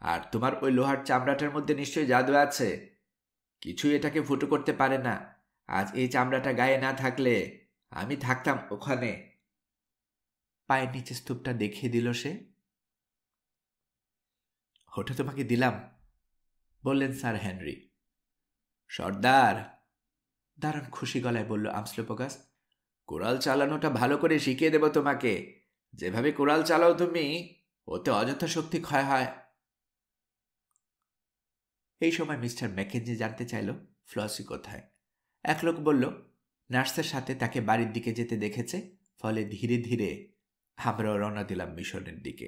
আর তোমার ওই লোহার চামড়াটার মধ্যে নিশ্চয়ই জাদু আছে। কিছুই এটাকে ফুটো করতে পারে না। আজ এই চামড়াটা গায়ে না থাকলে আমি থাকতাম ওখানে। পায়ের নিচে স্তূপটা দেখিয়ে দিল সে। ওটা তোমাকে দিলাম, বললেন স্যার হেনরি। সর্দার, দারুণ খুশি গলায় বলল আমস্ট্রোপোগাস, কোরাল চালানোটা ভালো করে শিখিয়ে দেব তোমাকে। যেভাবে কোরাল চালাও তুমি, ওতে অযথা শক্তি ক্ষয় হয়। এই সময় মিস্টার ম্যাকেঞ্জি জানতে চাইল ফ্লসি কোথায়। এক লোক বলল নার্সের সাথে তাকে বাড়ির দিকে যেতে দেখেছে, ফলে ধীরে ধীরে আমরাও রওনা দিলাম মিশনের দিকে।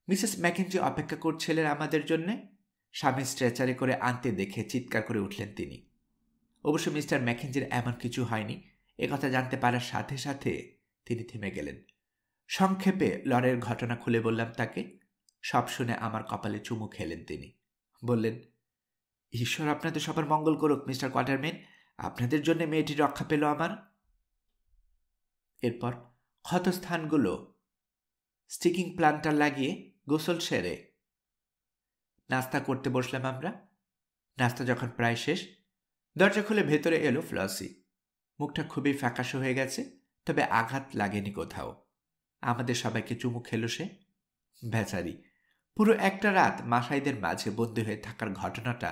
মিসেস ম্যাকেঞ্জি অপেক্ষা করছিলেন আমাদের জন্যে। স্বামী স্ট্রেচারে করে আনতে দেখে চিৎকার করে উঠলেন তিনি। অবশ্য মিস্টার ম্যাকেঞ্জির এমন কিছু হয়নি, একথা জানতে পারার সাথে সাথে তিনি থেমে গেলেন। সংক্ষেপে লড়াইয়ের ঘটনা খুলে বললাম তাকে। সব শুনে আমার কপালে চুমু খেলেন তিনি। বললেন, ঈশ্বর আপনাদের সবার মঙ্গল করুক মিস্টার কোয়াটারমেন, আপনাদের জন্য মেয়েটি রক্ষা পেল আমার। এরপর ক্ষতস্থানগুলো স্টিকিং প্লান্টার লাগিয়ে গোসল সেরে নাস্তা করতে বসলাম আমরা। নাস্তা যখন প্রায় শেষ, দরজা খুলে ভেতরে এলো ফ্লসি। মুখটা খুবই ফ্যাকাশে হয়ে গেছে, তবে আঘাত লাগেনি কোথাও। আমাদের সবাইকে চুমু খেলো সে। বেচারি, পুরো একটা রাত মাসাইদের মাঝে বন্দী হয়ে থাকার ঘটনাটা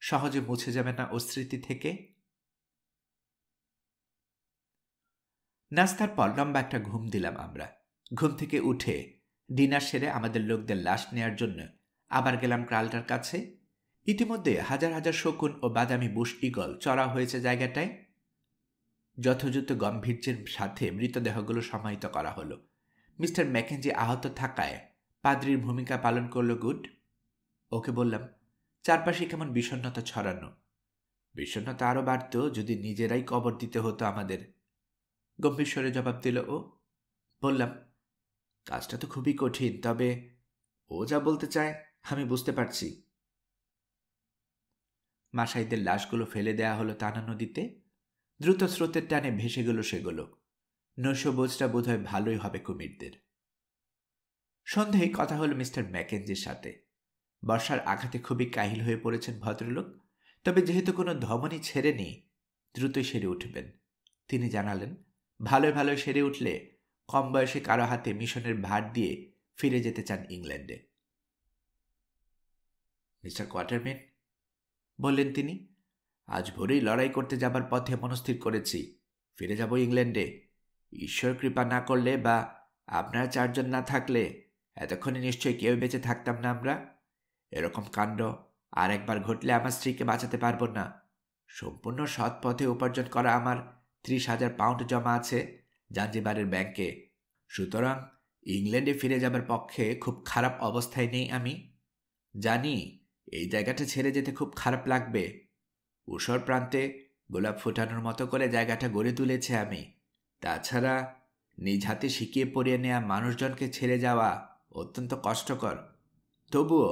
সহজে মুছে যাবে না ওর স্মৃতি থেকে। নাস্তার পর লম্বা একটা ঘুম দিলাম আমরা। ঘুম থেকে উঠে ডিনার সেরে আমাদের লোকদের লাশ নেয়ার জন্য আবার গেলাম ক্রালটার কাছে। ইতিমধ্যে হাজার হাজার শকুন ও বাদামি বুশ ঈগল চড়া হয়েছে জায়গাটায়। যথাযথ গম্ভীর্যের সাথে মৃতদেহগুলো সমাহিত করা হলো। মিস্টার ম্যাকেঞ্জি আহত থাকায় পাদ্রির ভূমিকা পালন করল গুড। ওকে বললাম, চারপাশে কেমন বিষণ্ণতা ছড়ানো। বিষণ্ণতা আরও বাড়ত যদি নিজেরাই কবর দিতে হতো আমাদের। গম্ভীর স্বরে জবাব দিল ও। বললাম, কাজটা তো খুবই কঠিন, তবে ও যা বলতে চায় আমি বুঝতে পারছি। মাসাইদের লাশগুলো ফেলে দেয়া হলো টানা নদীতে। দ্রুত স্রোতের টানে ভেসে গেল সেগুলো। নৈশবোজটা বোধহয় ভালোই হবে কুমিরদের। সন্ধ্যায় কথা হলো মিস্টার ম্যাকেঞ্জির সাথে। বর্ষার আঘাতে খুবই কাহিল হয়ে পড়েছেন ভদ্রলোক, তবে যেহেতু কোনো ধমনী ছেড়েনি, দ্রুতই সেরে উঠবেন। তিনি জানালেন, ভালোই ভালোই সেরে উঠলে কম বয়সে কারো হাতে মিশনের ভার দিয়ে ফিরে যেতে চান ইংল্যান্ডে। মিস্টার কোয়াটারমেন, বললেন তিনি, আজ ভোরেই লড়াই করতে যাবার পথে মনস্থির করেছি ফিরে যাব ইংল্যান্ডে। ঈশ্বর কৃপা না করলে বা আপনারা 4 জন না থাকলে এতক্ষণে নিশ্চয়ই কেউ বেঁচে থাকতাম না আমরা। এরকম কাণ্ড আর একবার ঘটলে আমার স্ত্রীকে বাঁচাতে পারব না। সম্পূর্ণ সৎ পথে উপার্জন করা আমার 30,000 পাউন্ড জমা আছে জাঞ্জিবারের ব্যাংকে। সুতরাং ইংল্যান্ডে ফিরে যাবার পক্ষে খুব খারাপ অবস্থায় নেই আমি। জানি এই জায়গাটা ছেড়ে যেতে খুব খারাপ লাগবে। ঊষর প্রান্তে গোলাপ ফোটানোর মতো করে জায়গাটা গড়ে তুলেছে আমি। তাছাড়া নিজ হাতে শিখিয়ে পড়িয়ে নেওয়া মানুষজনকে ছেড়ে যাওয়া অত্যন্ত কষ্টকর। তবুও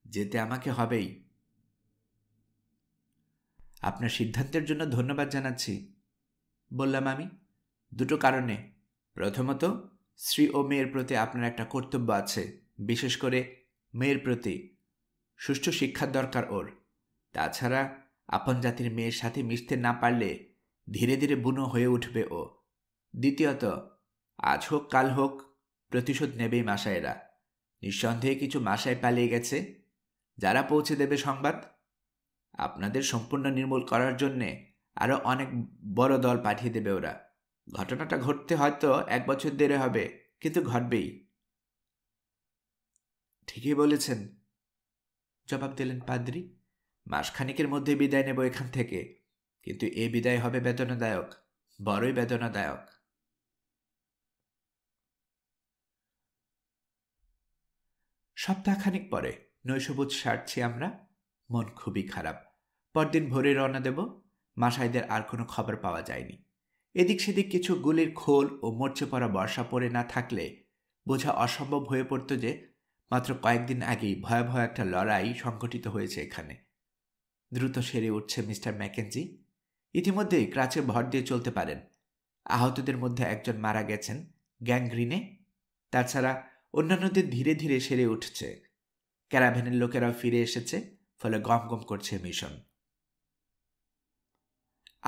যেতে আমাকে হবেই। আপনার সিদ্ধান্তের জন্য ধন্যবাদ জানাচ্ছি, বললাম আমি। 2টো কারণে। প্রথমত, স্ত্রী ও মেয়ের প্রতি আপনার একটা কর্তব্য আছে, বিশেষ করে মেয়ের প্রতি। সুষ্ঠু শিক্ষার দরকার ওর। তাছাড়া আপন জাতির মেয়ের সাথে মিশতে না পারলে ধীরে ধীরে বুনো হয়ে উঠবে ও। দ্বিতীয়ত, আজ হোক কাল হোক প্রতিশোধ নেবেই মাসায়েরা। নিঃসন্দেহে কিছু মাসায় পালিয়ে গেছে, যারা পৌঁছে দেবে সংবাদ। আপনাদের সম্পূর্ণ নির্মূল করার জন্যে আরও অনেক বড় দল পাঠিয়ে দেবে ওরা। ঘটনাটা ঘটতে হয়তো 1 বছর দেরি হবে, কিন্তু ঘটবেই। ঠিকই বলেছেন, জবাব দিলেন পাদ্রী। মাসখানেকের মধ্যে বিদায় নেব এখান থেকে, কিন্তু এ বিদায় হবে বেদনাদায়ক, বড়ই বেদনাদায়ক। সপ্তাহখানিক পরে নৈশভোজ সারছি আমরা। মন খুবই খারাপ। পরদিন ভোরে রওনা দেব। মাসাইদের আর কোনো খবর পাওয়া যায়নি। এদিক সেদিক কিছু গুলির খোল ও মরচে পড়া বর্ষা পড়ে না থাকলে বোঝা অসম্ভব হয়ে পড়ত যে মাত্র কয়েকদিন আগেই ভয়াবহ একটা লড়াই সংঘটিত হয়েছে এখানে। দ্রুত সেরে উঠছে মিস্টার ম্যাকেঞ্জি। ইতিমধ্যেই ক্রাচে ভর দিয়ে চলতে পারেন। আহতদের মধ্যে একজন মারা গেছেন গ্যাংগ্রিনে। তাছাড়া অন্যান্যদের ধীরে ধীরে সেরে উঠছে। ক্যারাভ্যানের লোকেরাও ফিরে এসেছে, ফলে গম গম করছে মিশন।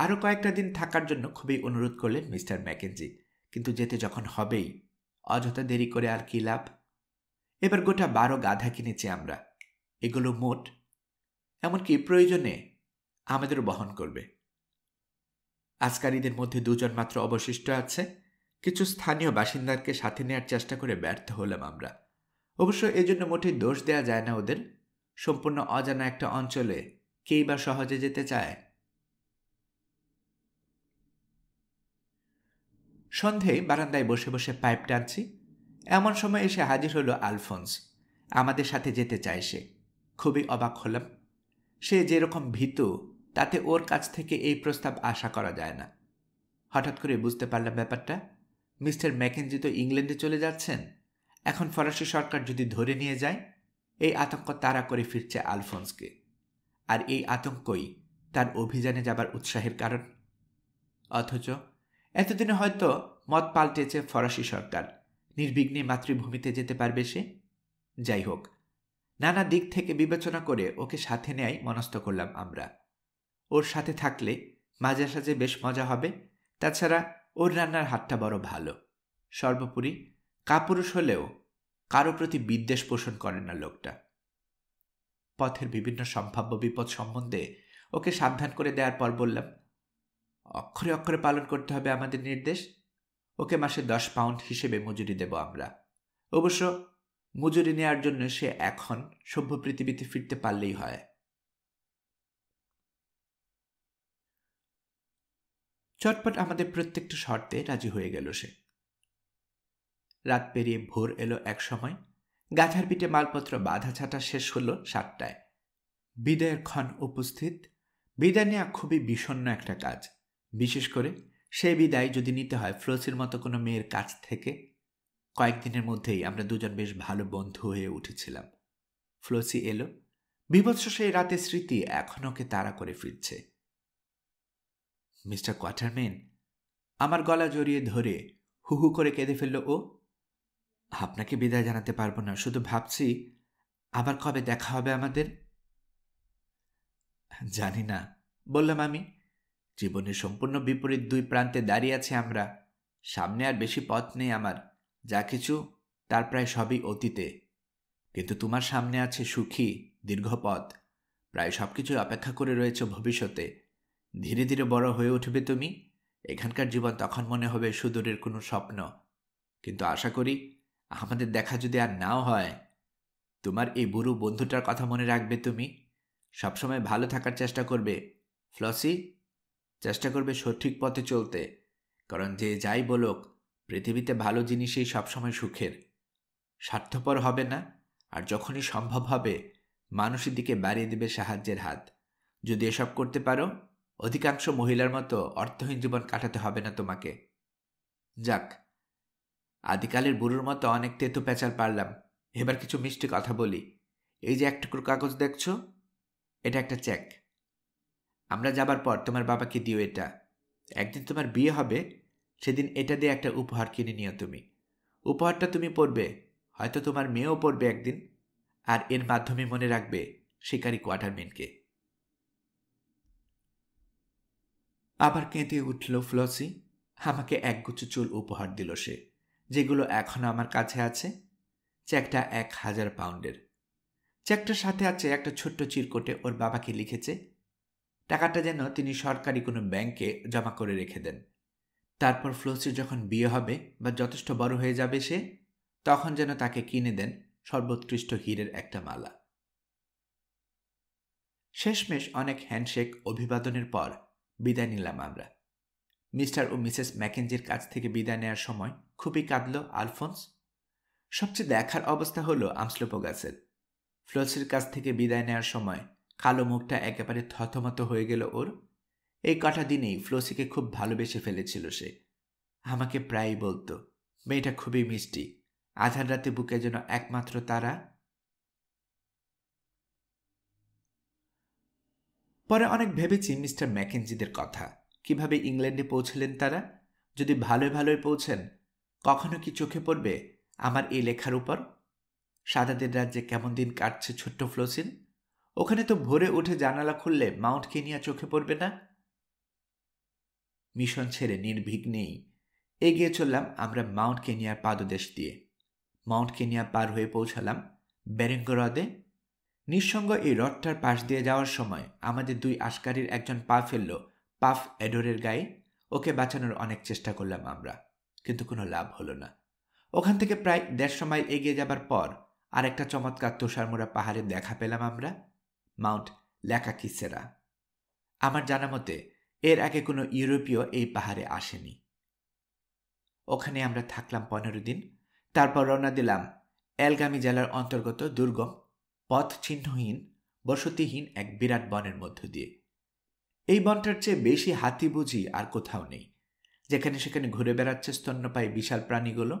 আরও কয়েকটা দিন থাকার জন্য খুবই অনুরোধ করলেন মিস্টার ম্যাকেঞ্জি, কিন্তু যেতে যখন হবেই, অযথা দেরি করে আর কি লাভ। এবার গোটা 12 গাধা কিনেছি আমরা। এগুলো মোট, এমনকি প্রয়োজনে আমাদেরও বহন করবে। আজকারীদের মধ্যে 2 জন মাত্র অবশিষ্ট আছে। কিছু স্থানীয় বাসিন্দাকে সাথে নেওয়ার চেষ্টা করে ব্যর্থ হলাম আমরা। অবশ্য এজন্য মোটেই দোষ দেয়া যায় না ওদের। সম্পূর্ণ অজানা একটা অঞ্চলে কেই বা সহজে যেতে চায়। সন্ধেয় বারান্দায় বসে বসে পাইপ টানছি, এমন সময় এসে হাজির হলো আলফোন্স। আমাদের সাথে যেতে চায় সে। খুবই অবাক হলাম। সে যেরকম ভীতু, তাতে ওর কাছ থেকে এই প্রস্তাব আশা করা যায় না। হঠাৎ করে বুঝতে পারলাম ব্যাপারটা। মিস্টার ম্যাকেঞ্জি তো ইংল্যান্ডে চলে যাচ্ছেন। এখন ফরাসি সরকার যদি ধরে নিয়ে যায়, এই আতঙ্ক তাড়া করে ফিরছে আলফোন্সকে। আর এই আতঙ্কই তার অভিযানে যাবার উৎসাহের কারণ। অথচ এতদিনে হয়তো মত পাল্টেছে ফরাসি সরকার। নির্বিঘ্নে মাতৃভূমিতে যেতে পারবে সে। যাই হোক, নানা দিক থেকে বিবেচনা করে ওকে সাথে নেয়াই মনস্থ করলাম আমরা। ওর সাথে থাকলে মাঝে সাঝে বেশ মজা হবে। তাছাড়া ওর রান্নার হাতটা বড় ভালো। সর্বোপরি কাপুরুষ হলেও কারো প্রতি বিদ্বেষ পোষণ করে না লোকটা। পথের বিভিন্ন সম্ভাব্য বিপদ সম্বন্ধে ওকে সাবধান করে দেওয়ার পর বললাম, অক্ষরে অক্ষরে পালন করতে হবে আমাদের নির্দেশ। ওকে মাসে 10 পাউন্ড হিসেবে মজুরি দেব আমরা। অবশ্য মজুরি নেওয়ার জন্য সে এখন সভ্য পৃথিবীতে ফিরতে পারলেই হয়। চটপট আমাদের প্রত্যেকটা শর্তে রাজি হয়ে গেল সে। রাত পেরিয়ে ভোর এলো এক সময়। গাধার পিঠে মালপত্র বাঁধা ছাটা শেষ হলো 7টায়। বিদায়ের ক্ষণ উপস্থিত। বিদায় নেওয়া খুবই বিষণ্ণ একটা কাজ, বিশেষ করে সেই বিদায় যদি নিতে হয় ফ্লোসির মতো কোনো মেয়ের কাছ থেকে। কয়েকদিনের মধ্যেই আমরা 2 জন বেশ ভালো বন্ধু হয়ে উঠেছিলাম। ফ্লোসি এলো। বিভৎস সেই রাতের স্মৃতি এখন ওকে তাড়া করে ফিরছে। মিস্টার কোয়াটারমেন, আমার গলা জড়িয়ে ধরে হু হু করে কেঁদে ফেলল ও। আপনাকে বিদায় জানাতে পারবো না, শুধু ভাবছি আবার কবে দেখা হবে আমাদের। জানি না, বললাম আমি। জীবনের সম্পূর্ণ বিপরীত 2 প্রান্তে দাঁড়িয়ে আছি আমরা। সামনে আর বেশি পথ নেই আমার। যা কিছু তার প্রায় সবই অতীতে। কিন্তু তোমার সামনে আছে সুখী দীর্ঘ পথ। প্রায় সবকিছুই অপেক্ষা করে রয়েছে ভবিষ্যতে। ধীরে ধীরে বড় হয়ে উঠবে তুমি। এখানকার জীবন তখন মনে হবে সুদূরের কোনো স্বপ্ন। কিন্তু আশা করি আমাদের দেখা যদি আর নাও হয়, তোমার এই বুড়ো বন্ধুটার কথা মনে রাখবে তুমি। সবসময় ভালো থাকার চেষ্টা করবে ফ্লসি। চেষ্টা করবে সঠিক পথে চলতে, কারণ যে যাই বলুক, পৃথিবীতে ভালো জিনিসই সবসময় সুখের। স্বার্থপর হবে না, আর যখনই সম্ভব হবে মানুষের দিকে বাড়িয়ে দেবে সাহায্যের হাত। যদি এসব করতে পারো, অধিকাংশ মহিলার মতো অর্থহীন জীবন কাটাতে হবে না তোমাকে। যাক, আদিকালের বুড়োর মতো অনেক তেতো পেঁচাল পারলাম। এবার কিছু মিষ্টি কথা বলি। এই যে 1 টুকরো কাগজ দেখছো, এটা একটা চেক। আমরা যাবার পর তোমার বাবাকে দিও এটা। একদিন তোমার বিয়ে হবে, সেদিন এটা দিয়ে একটা উপহার কিনে নিও তুমি। উপহারটা তুমি পড়বে, হয়তো তোমার মেয়েও পড়বে একদিন, আর এর মাধ্যমে মনে রাখবে শিকারী কোয়াটারমেনকে। আবার কেঁদে উঠল ফ্লসি। আমাকে একগুচ্ছ চুল উপহার দিল সে, যেগুলো এখনো আমার কাছে আছে। চেকটা 1000 পাউন্ডের। চেকটার সাথে আছে একটা ছোট্ট চিরকুটে ওর বাবাকে লিখেছে টাকাটা যেন তিনি সরকারি কোনো ব্যাংকে জমা করে রেখে দেন। তারপর ফ্লসির যখন বিয়ে হবে বা যথেষ্ট বড় হয়ে যাবে সে, তখন যেন তাকে কিনে দেন সর্বোৎকৃষ্ট হীরের একটা মালা। শেষমেশ অনেক হ্যান্ডশেক অভিবাদনের পর বিদায় নিলাম আমরা। মিস্টার ও মিসেস ম্যাকেঞ্জির কাছ থেকে বিদায় নেওয়ার সময় খুবই কাঁদল আলফোন্স। সবচেয়ে দেখার অবস্থা হলো আমস্লোপোগাসের। ফ্লসির কাছ থেকে বিদায় নেওয়ার সময় কালো মুখটা একেবারে থতমত হয়ে গেল ওর। এই কটা দিনেই ফ্লসিকে খুব ভালোবেসে ফেলেছিল সে। আমাকে প্রায়ই বলতো, মেয়েটা খুবই মিষ্টি, আধার রাতে বুকে যেন একমাত্র তারা। পরে অনেক ভেবেছি মিস্টার ম্যাকেঞ্জিদের কথা। কিভাবে ইংল্যান্ডে পৌঁছলেন তারা? যদি ভালোই ভালোই পৌঁছেন, কখনো কি চোখে পড়বে আমার এই লেখার উপর? সাদাদের রাজ্যে কেমন দিন কাটছে ছোট্ট ফ্লোসিন। ওখানে তো ভোরে উঠে জানালা খুললে মাউন্ট কেনিয়া চোখে পড়বে না। মিশন ছেড়ে নির্বিঘ্নেই এগিয়ে চললাম আমরা মাউন্ট কেনিয়ার পাদদেশ দিয়ে। মাউন্ট কেনিয়া পার হয়ে পৌঁছালাম বেরেঙ্গো হ্রদে। নিঃসঙ্গ এই হ্রদটার পাশ দিয়ে যাওয়ার সময় আমাদের দুই আশকারীর একজন পা ফেলল পাফ এডোরের গায়ে। ওকে বাঁচানোর অনেক চেষ্টা করলাম আমরা, কিন্তু কোনো লাভ হলো না। ওখান থেকে প্রায় 150 মাইল এগিয়ে যাবার পর আর একটা চমৎকার তুষারমোড়া পাহাড়ে দেখা পেলাম আমরা, মাউন্ট ল্যাকাকিসেরা। আমার জানা মতে এর আগে কোনো ইউরোপীয় এই পাহাড়ে আসেনি। ওখানে আমরা থাকলাম 15 দিন। তারপর রওনা দিলাম এলগামি জেলার অন্তর্গত দুর্গম, পথ চিহ্নহীন, বসতিহীন এক বিরাট বনের মধ্য দিয়ে। এই বনটার চেয়ে বেশি হাতি বুঝি আর কোথাও নেই। যেখানে সেখানে ঘুরে বেড়াচ্ছে স্তন্যপায়ী বিশাল প্রাণীগুলো।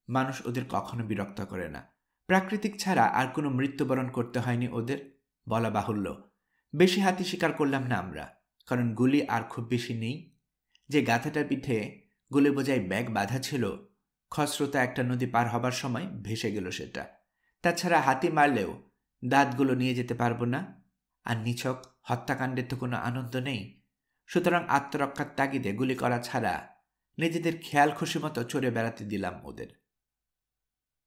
মানুষ ওদের কখনো বিরক্ত করে না। প্রাকৃতিক ছাড়া আর কোনো মৃত্যুবরণ করতে হয়নি ওদের। বলা বাহুল্য, বেশি হাতি শিকার করলাম না আমরা, কারণ গুলি আর খুব বেশি নেই। যে গাধাটার পিঠে গুলি বোঝাই ব্যাগ বাঁধা ছিল, খসরোতা একটা নদী পার হবার সময় ভেসে গেল সেটা। তাছাড়া হাতি মারলেও দাঁতগুলো নিয়ে যেতে পারবো না, আর নিছক হত্যাকাণ্ডের তো কোনো আনন্দ নেই। সুতরাং আত্মরক্ষার তাগিদে গুলি করা ছাড়া নিজেদের খেয়াল খুশি মতো চড়ে বেড়াতে দিলাম ওদের।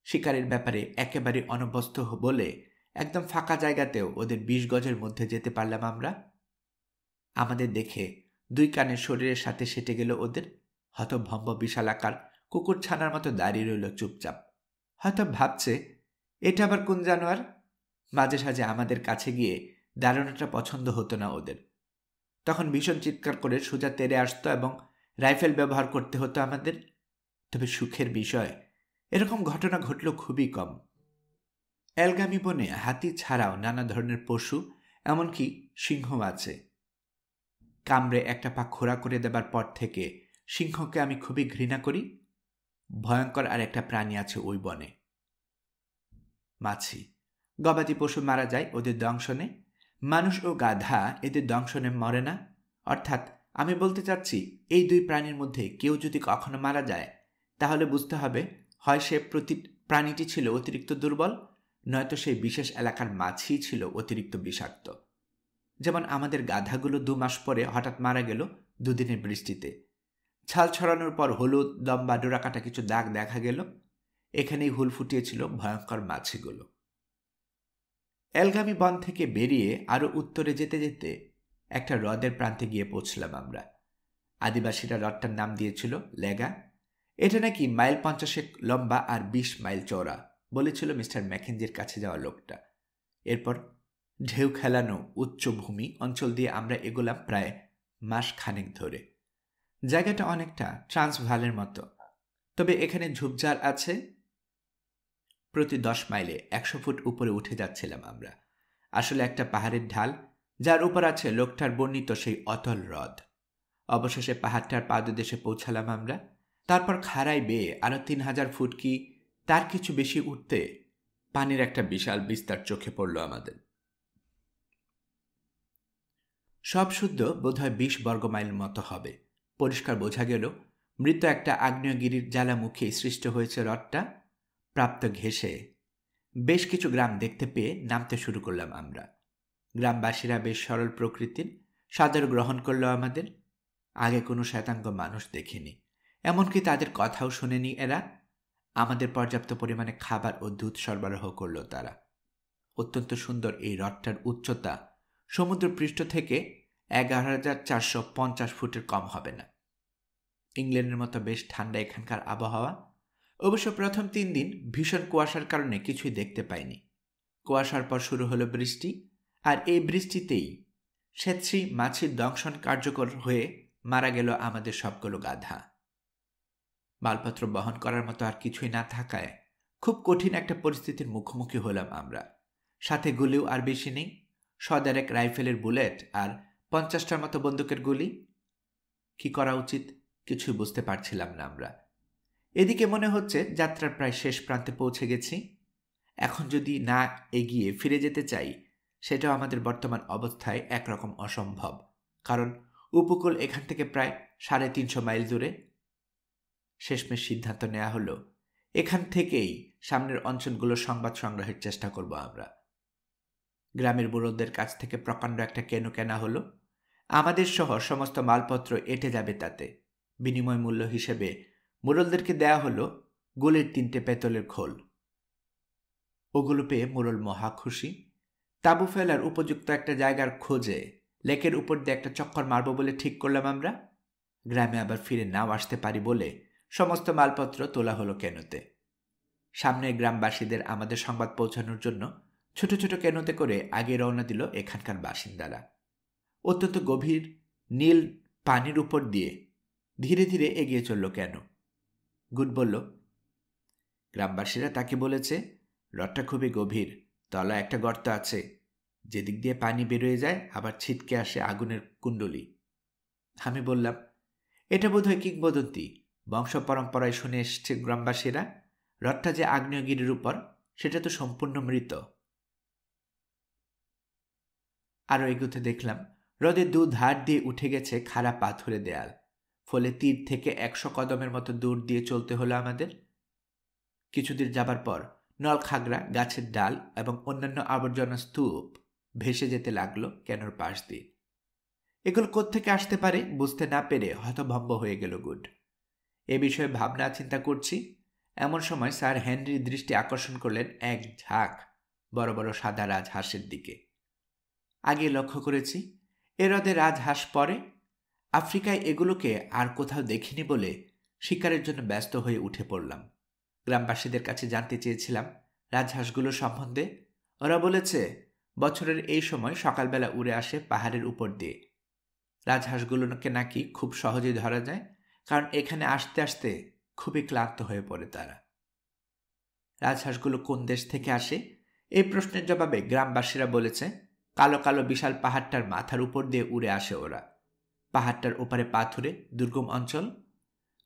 শিকারের ব্যাপারে একেবারে অনভ্যস্ত বলে একদম ফাঁকা জায়গাতেও ওদের 20 গজের মধ্যে যেতে পারলাম আমরা। আমাদের দেখে দুই কানে শরীরের সাথে সেটে গেল ওদের। হতভম্ব বিশালাকার কুকুর ছানার মতো দাঁড়িয়ে রইল চুপচাপ। হয়তো ভাবছে এটা আবার কোন জানোয়ার। মাঝে সাঝে আমাদের কাছে গিয়ে দাঁড়ানোটা পছন্দ হতো না ওদের। তখন ভীষণ চিৎকার করে সোজা তেড়ে আসতো এবং রাইফেল ব্যবহার করতে হতো আমাদের। তবে সুখের বিষয়, এরকম ঘটনা ঘটল খুবই কম। এলগামি বনে হাতি ছাড়াও নানা ধরনের পশু, এমনকি সিংহ আছে। কামড়ে একটা পা খোড়া করে দেবার পর থেকে সিংহকে আমি খুবই ঘৃণা করি। ভয়ঙ্কর আর একটা প্রাণী আছে ওই বনে, মাছি। গবাদি পশু মারা যায় ওদের দংশনে, মানুষ ও গাধা এদের দংশনে মরে না। অর্থাৎ আমি বলতে চাচ্ছি, এই দুই প্রাণীর মধ্যে কেউ যদি কখনো মারা যায়, তাহলে বুঝতে হবে হয় সে প্রাণীটি ছিল অতিরিক্ত দুর্বল, নয়তো সেই বিশেষ এলাকার মাছি ছিল অতিরিক্ত বিষাক্ত। যেমন আমাদের গাধাগুলো 2 মাস পরে হঠাৎ মারা গেল দুদিনের বৃষ্টিতে। ছাল ছড়ানোর পর হলুদ লম্বা ডোরাকাটা কিছু দাগ দেখা গেল। এখানেই হুল ফুটিয়েছিল ভয়ঙ্কর মাছিগুলো। এলগামি বন থেকে বেরিয়ে আরো উত্তরে যেতে যেতে একটা হ্রদের প্রান্তে গিয়ে পৌঁছলাম আমরা। আদিবাসীরা হ্রদটার নাম দিয়েছিল লেগা। এটা নাকি মাইল 50 লম্বা আর 20 মাইল চওড়া, বলেছিল মিস্টার ম্যাকেঞ্জির কাছে যাওয়া লোকটা। এরপর ঢেউ খেলানো উচ্চভূমি অঞ্চল দিয়ে আমরা এগোলাম প্রায় মাস খানেক ধরে। জায়গাটা অনেকটা ট্রান্সভালের মতো, তবে এখানে ঝোপঝাড় আছে। প্রতি 10 মাইলে 100 ফুট উপরে উঠে যাচ্ছিলাম আমরা। আসলে একটা পাহাড়ের ঢাল, যার উপর আছে লোকটার বর্ণিত সেই অতল হ্রদ। অবশেষে পাহাড়টার পাদদেশে পৌঁছালাম আমরা। তারপর খাড়াই বেয়ে আরো 3000 ফুট কি তার কিছু বেশি উঠতে পানির একটা বিশাল বিস্তার চোখে পড়ল আমাদের। সব শুদ্ধ বোধহয় 20 বর্গমাইল মতো হবে। পরিষ্কার বোঝা গেল মৃত একটা আগ্নেয়গিরির জ্বালামুখী সৃষ্ট হয়েছে হ্রদটা। প্রাপ্ত ঘেঁষে বেশ কিছু গ্রাম দেখতে পেয়ে নামতে শুরু করলাম আমরা। গ্রামবাসীরা বেশ সরল প্রকৃতির, সাদর গ্রহণ করল আমাদের। আগে কোনো শ্বেতাঙ্গ মানুষ দেখিনি, এমনকি তাদের কথাও শোনেনি এরা। আমাদের পর্যাপ্ত পরিমাণে খাবার ও দুধ সরবরাহ করল তারা। অত্যন্ত সুন্দর এই হ্রদটার উচ্চতা সমুদ্রপৃষ্ঠ থেকে 11,450 ফুটের কম হবে না। ইংল্যান্ডের মতো বেশ ঠান্ডা এখানকার আবহাওয়া। অবশ্য প্রথম 3 দিন ভীষণ কুয়াশার কারণে কিছুই দেখতে পাইনি। কুয়াশার পর শুরু হলো বৃষ্টি, আর এই বৃষ্টিতেই স্বেচ্ছী মাছির দংশন কার্যকর হয়ে মারা গেল আমাদের সবগুলো গাধা। মালপত্র বহন করার মতো আর কিছুই না থাকায় খুব কঠিন একটা পরিস্থিতির মুখোমুখি হলাম আমরা। সাথে গুলিও আর বেশি নেই, সদেরেক রাইফেলের বুলেট আর 50টার মতো বন্দুকের গুলি। কি করা উচিত কিছুই বুঝতে পারছিলাম না আমরা। এদিকে মনে হচ্ছে যাত্রার প্রায় শেষ প্রান্তে পৌঁছে গেছি। এখন যদি না এগিয়ে ফিরে যেতে চাই, সেটাও আমাদের বর্তমান অবস্থায় একরকম অসম্ভব, কারণ উপকূল এখান থেকে প্রায় 350 মাইল দূরে। শেষমেশ সিদ্ধান্ত নেওয়া হলো এখান থেকেই সামনের অঞ্চলগুলো সংবাদ সংগ্রহের চেষ্টা করব আমরা। গ্রামের বুড়োদের কাছ থেকে প্রকাণ্ড একটা কেনো কেনা হলো। আমাদের সহ সমস্ত মালপত্র এঁটে যাবে তাতে। বিনিময় মূল্য হিসেবে মুরলদেরকে দেয়া হলো গুলির 3টে পেতলের খোল। ওগুলো পেয়ে মুরল মহা খুশি। তাঁবু ফেলার উপযুক্ত একটা জায়গার খোঁজে লেকের উপর দিয়ে একটা চক্কর মারব বলে ঠিক করলাম আমরা। গ্রামে আবার ফিরে নাও আসতে পারি বলে সমস্ত মালপত্র তোলা হলো কেনোতে। সামনে গ্রামবাসীদের আমাদের সংবাদ পৌঁছানোর জন্য ছোট ছোট কেনোতে করে আগে রওনা দিল এখানকার বাসিন্দারা। অত্যন্ত গভীর নীল পানির উপর দিয়ে ধীরে ধীরে এগিয়ে চলল কেনো। গুড বলল, গ্রামবাসীরা তাকে বলেছে হ্রদটা খুবই গভীর, তলা একটা গর্ত আছে, যেদিক দিয়ে পানি বেরোয় যায় আবার ছিটকে আসে আগুনের কুণ্ডলী। আমি বললাম, এটা বোধহয় কিংবদন্তি, বংশ পরম্পরায় শুনে এসছে গ্রামবাসীরা। হ্রদটা যে আগ্নেয়গিরির উপর, সেটা তো সম্পূর্ণ মৃত। আরও এগুতে দেখলাম হ্রদের দুধার দিয়ে উঠে গেছে খাড়া পাথুরে দেয়াল, ফলে তীর থেকে 100 কদমের মতো দূর দিয়ে চলতে হলো আমাদের। কিছুদূর যাবার পর নলখাগড়া, গাছের ডাল এবং অন্যান্য আবর্জনা স্তূপ ভেসে যেতে লাগলো কেনোর পাশ দিয়ে। এগুলো কোত্থেকে আসতে পারে বুঝতে না পেরে হতভম্ব হয়ে গেল গুড। এ বিষয়ে ভাবনা চিন্তা করছি, এমন সময় স্যার হেনরির দৃষ্টি আকর্ষণ করলেন এক ঝাঁক বড় বড় সাদা রাজহাঁসের দিকে। আগে লক্ষ্য করেছি এ হ্রদে রাজহাঁস পরে। আফ্রিকায় এগুলোকে আর কোথাও দেখিনি বলে শিকারের জন্য ব্যস্ত হয়ে উঠে পড়লাম। গ্রামবাসীদের কাছে জানতে চেয়েছিলাম রাজহাঁসগুলো সম্বন্ধে। ওরা বলেছে বছরের এই সময় সকালবেলা উড়ে আসে পাহাড়ের উপর দিয়ে। রাজহাঁসগুলোকে নাকি খুব সহজেই ধরা যায়, কারণ এখানে আসতে আসতে খুবই ক্লান্ত হয়ে পড়ে তারা। রাজহাঁসগুলো কোন দেশ থেকে আসে এই প্রশ্নের জবাবে গ্রামবাসীরা বলেছে কালো কালো বিশাল পাহাড়টার মাথার উপর দিয়ে উড়ে আসে ওরা। পাহাড়টার ওপারে পাথুরে দুর্গম অঞ্চল,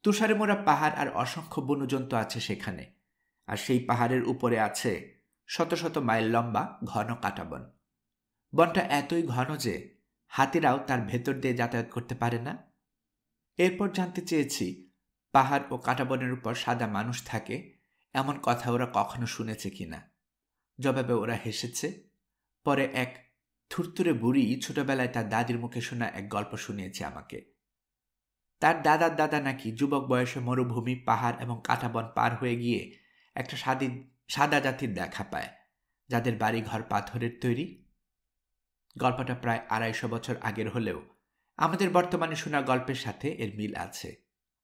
তুষারে মোড়া পাহাড় আর অসংখ্য বন্যজন্তু আছে সেখানে। আর সেই পাহাড়ের উপরে আছে শত শত মাইল লম্বা ঘন কাঁটাবন। বনটা এতই ঘন যে হাতিরাও তার ভেতর দিয়ে যাতায়াত করতে পারে না। এরপর জানতে চেয়েছি পাহাড় ও কাঁটাবনের উপর সাদা মানুষ থাকে, এমন কথা ওরা কখনো শুনেছে কিনা। জবাবে ওরা হেসেছে। পরে এক থুরথুরে বুড়ি ছোটবেলায় তার দাদির মুখে শোনা এক গল্প শুনিয়েছে আমাকে। তার দাদার দাদা নাকি যুবক বয়সে মরুভূমি, পাহাড় এবং কাঁটাবন পার হয়ে গিয়ে একটা সাদা জাতির দেখা পায়, যাদের বাড়িঘর পাথরের তৈরি। গল্পটা প্রায় 250 বছর আগের হলেও আমাদের বর্তমানে শোনা গল্পের সাথে এর মিল আছে।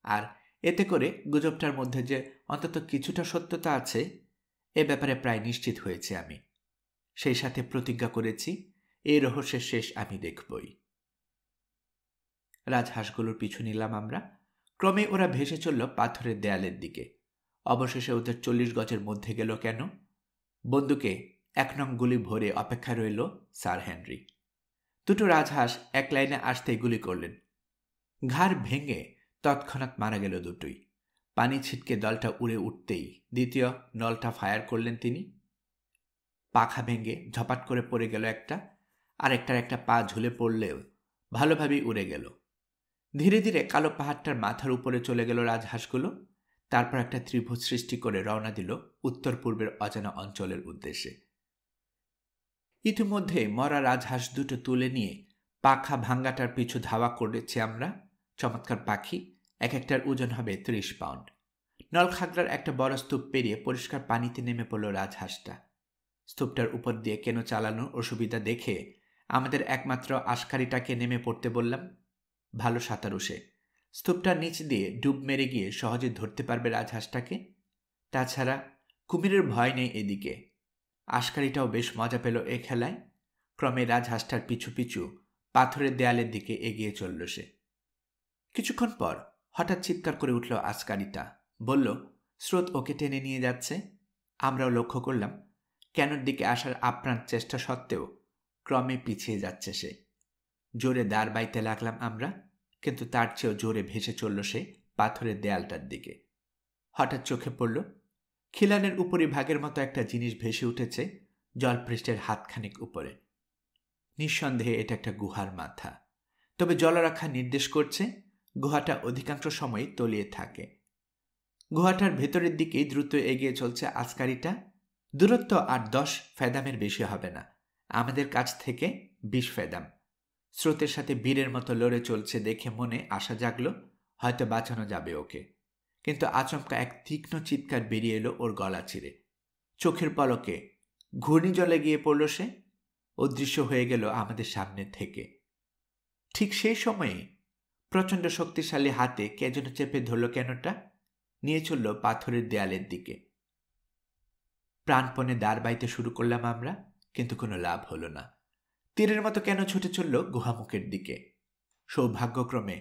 আর এতে করে গুজবটার মধ্যে যে অন্তত কিছুটা সত্যতা আছে, এ ব্যাপারে প্রায় নিশ্চিত হয়েছে আমি। সেই সাথে প্রতিজ্ঞা করেছি এই রহস্যের শেষ আমি দেখবই। রাজহাঁসগুলোর পিছু নিলাম আমরা। ক্রমে ওরা ভেসে চলল পাথরের দেয়ালের দিকে। অবশেষে ওদের 40 গজের মধ্যে গেল কেন। বন্দুকে 1 নং গুলি ভরে অপেক্ষা রইল স্যার হেনরি। দুটো রাজহাঁস এক লাইনে আসতেই গুলি করলেন। ঘাড় ভেঙে তৎক্ষণাৎ মারা গেল দুটোই। পানি ছিটকে দলটা উড়ে উঠতেই দ্বিতীয় নলটা ফায়ার করলেন তিনি। পাখা ভেঙে ঝপাট করে পড়ে গেল একটা, আরেকটার একটা পা ঝুলে পড়লেও ভালোভাবেই উড়ে গেল। ধীরে ধীরে কালো পাহাড়টার মাথার উপরে চলে গেল রাজহাঁসগুলো। তারপর একটা ত্রিভুজ সৃষ্টি করে রওনা দিল উত্তর পূর্বের অজানা অঞ্চলের উদ্দেশ্যে। ইতিমধ্যে মরা রাজহাঁস দুটো তুলে নিয়ে পাখা ভাঙ্গাটার পিছু ধাওয়া করেছি আমরা। চমৎকার পাখি, এক একটার ওজন হবে 30 পাউন্ড। নলখাগড়ার একটা বড় স্তূপ পেরিয়ে পরিষ্কার পানিতে নেমে পড়ল রাজহাঁসটা। স্তূপটার উপর দিয়ে কেন চালানোর অসুবিধা দেখে আমাদের একমাত্র আশকারিটাকে নেমে পড়তে বললাম। ভালো সাঁতারু সে, স্তূপটার নিচ দিয়ে ডুব মেরে গিয়ে সহজে ধরতে পারবে রাজহাঁসটাকে। তাছাড়া কুমিরের ভয় নেই এদিকে। আশকারিটাও বেশ মজা পেল এ খেলায়। ক্রমে রাজহাঁসটার পিছু পিছু পাথরের দেয়ালের দিকে এগিয়ে চলল সে। কিছুক্ষণ পর হঠাৎ চিৎকার করে উঠল আশকারিটা, বলল স্রোত ওকে টেনে নিয়ে যাচ্ছে। আমরাও লক্ষ্য করলাম ক্যানোর দিকে আসার আপ্রাণ চেষ্টা সত্ত্বেও ক্রমে পিছিয়ে যাচ্ছে সে। জোরে দাঁড় বাইতে লাগলাম আমরা, কিন্তু তার চেয়েও জোরে ভেসে চলল সে পাথরের দেয়ালটার দিকে। হঠাৎ চোখে পড়ল খিলানের উপরিভাগের মতো একটা জিনিস ভেসে উঠেছে জলপৃষ্ঠের হাতখানিক উপরে। নিঃসন্দেহে এটা একটা গুহার মাথা, তবে জলরক্ষা নির্দেশ করছে গুহাটা অধিকাংশ সময় তলিয়ে থাকে। গুহাটার ভেতরের দিকেই দ্রুত এগিয়ে চলছে আশকারিটা। দূরত্ব আর 10 ফেদামের বেশি হবে না, আমাদের কাছ থেকে 20 ফেদাম। স্রোতের সাথে বীরের মতো লড়ে চলছে দেখে মনে আশা জাগল হয়তো বাঁচানো যাবে ওকে। কিন্তু আচমকা এক তীক্ষ্ণ চিৎকার বেরিয়ে এলো ওর গলা চিরে। চোখের পলকে ঘূর্ণিজলে গিয়ে পড়ল সে, অদৃশ্য হয়ে গেল আমাদের সামনে থেকে। ঠিক সেই সময়ে প্রচণ্ড শক্তিশালী হাতে কে যেন চেপে ধরল ক্যানোটা, নিয়ে চলল পাথরের দেয়ালের দিকে। প্রাণপণে দাঁড় বাইতে শুরু করলাম আমরা, কিন্তু কোনো লাভ হলো না। তীরের মতো কেন ছুটে চলল গুহামুখের দিকে। সৌভাগ্যক্রমে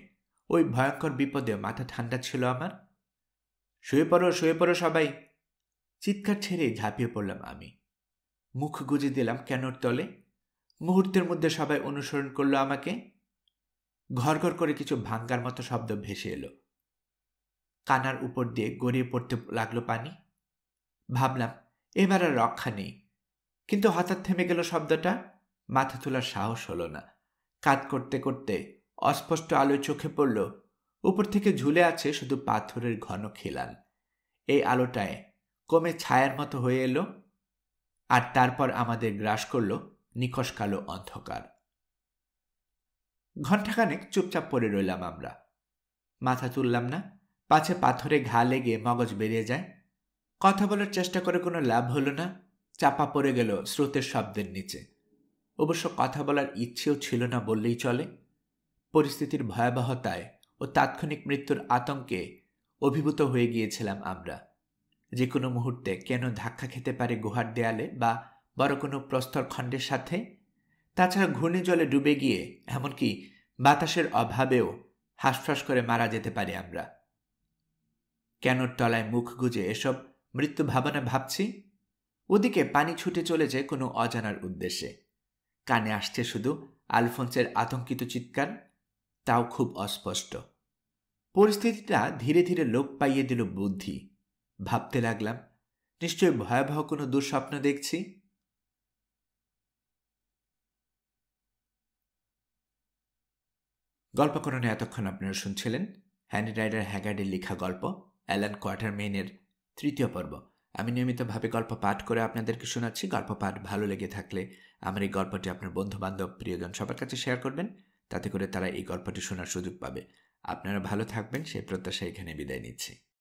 ওই ভয়ঙ্কর বিপদে মাথা ঠান্ডা ছিল আমার। শুয়ে পড়ো সবাই, চিৎকার ছেড়ে ঝাঁপিয়ে পড়লাম আমি। মুখ গুজে দিলাম ক্যানোর তলে। মুহূর্তের মধ্যে সবাই অনুসরণ করলো আমাকে। ঘর ঘর করে কিছু ভাঙ্গার মতো শব্দ ভেসে এলো। কানার উপর দিয়ে গড়িয়ে পড়তে লাগলো পানি। ভাবলাম এবার আর রক্ষা নেই, কিন্তু হঠাৎ থেমে গেল শব্দটা। মাথা তোলার সাহস হলো না। কাজ করতে করতে অস্পষ্ট আলোয় চোখে পড়ল উপর থেকে ঝুলে আছে শুধু পাথরের ঘন খিলান। এই আলোটায় কমে ছায়ার মতো হয়ে এলো, আর তারপর আমাদের গ্রাস করল নিকষ কালো অন্ধকার। ঘণ্টাখানেক চুপচাপ পড়ে রইলাম আমরা। মাথা তুললাম না, পাছে পাথরে ঘা লেগে মগজ বেরিয়ে যায়। কথা বলার চেষ্টা করে কোনো লাভ হলো না, চাপা পড়ে গেল স্রোতের শব্দের নিচে। অবশ্য কথা বলার ইচ্ছেও ছিল না বললেই চলে। পরিস্থিতির ভয়াবহতায় ও তাৎক্ষণিক মৃত্যুর আতঙ্কে অভিভূত হয়ে গিয়েছিলাম আমরা। যে কোনো মুহূর্তে কেন ধাক্কা খেতে পারে গুহার দেয়ালে বা বড় কোনো প্রস্তর খণ্ডের সাথে। তাছাড়া ঘূর্ণিজলে ডুবে গিয়ে এমনকি বাতাসের অভাবেও হাঁসফাঁস করে মারা যেতে পারি আমরা। ক্যানোর তলায় মুখ গুজে এসব মৃত্যু ভাবনা ভাবছি। ওদিকে পানি ছুটে চলেছে কোনো অজানার উদ্দেশ্যে। কানে আসছে শুধু আলফোন্সের আতঙ্কিত চিৎকার, তাও খুব অস্পষ্ট। পরিস্থিতিটা ধীরে ধীরে লোপ পাইয়ে দিল বুদ্ধি। ভাবতে লাগলাম নিশ্চয়ই ভয়াবহ কোনো দুঃস্বপ্ন দেখছি। গল্পকরণে এতক্ষণ আপনারা শুনছিলেন হ্যানি রাইডার হ্যাগার্ডের লেখা গল্প অ্যালান কোয়াটারমেইনের 3য় পর্ব। আমি নিয়মিতভাবে গল্প পাঠ করে আপনাদেরকে শোনাচ্ছি। গল্প পাঠ ভালো লেগে থাকলে আমার এই গল্পটি আপনার বন্ধুবান্ধব প্রিয়জন সবার কাছে শেয়ার করবেন, তাতে করে তারা এই গল্পটি শোনার সুযোগ পাবে। আপনারা ভালো থাকবেন সেই প্রত্যাশা এখানে বিদায় নিচ্ছি।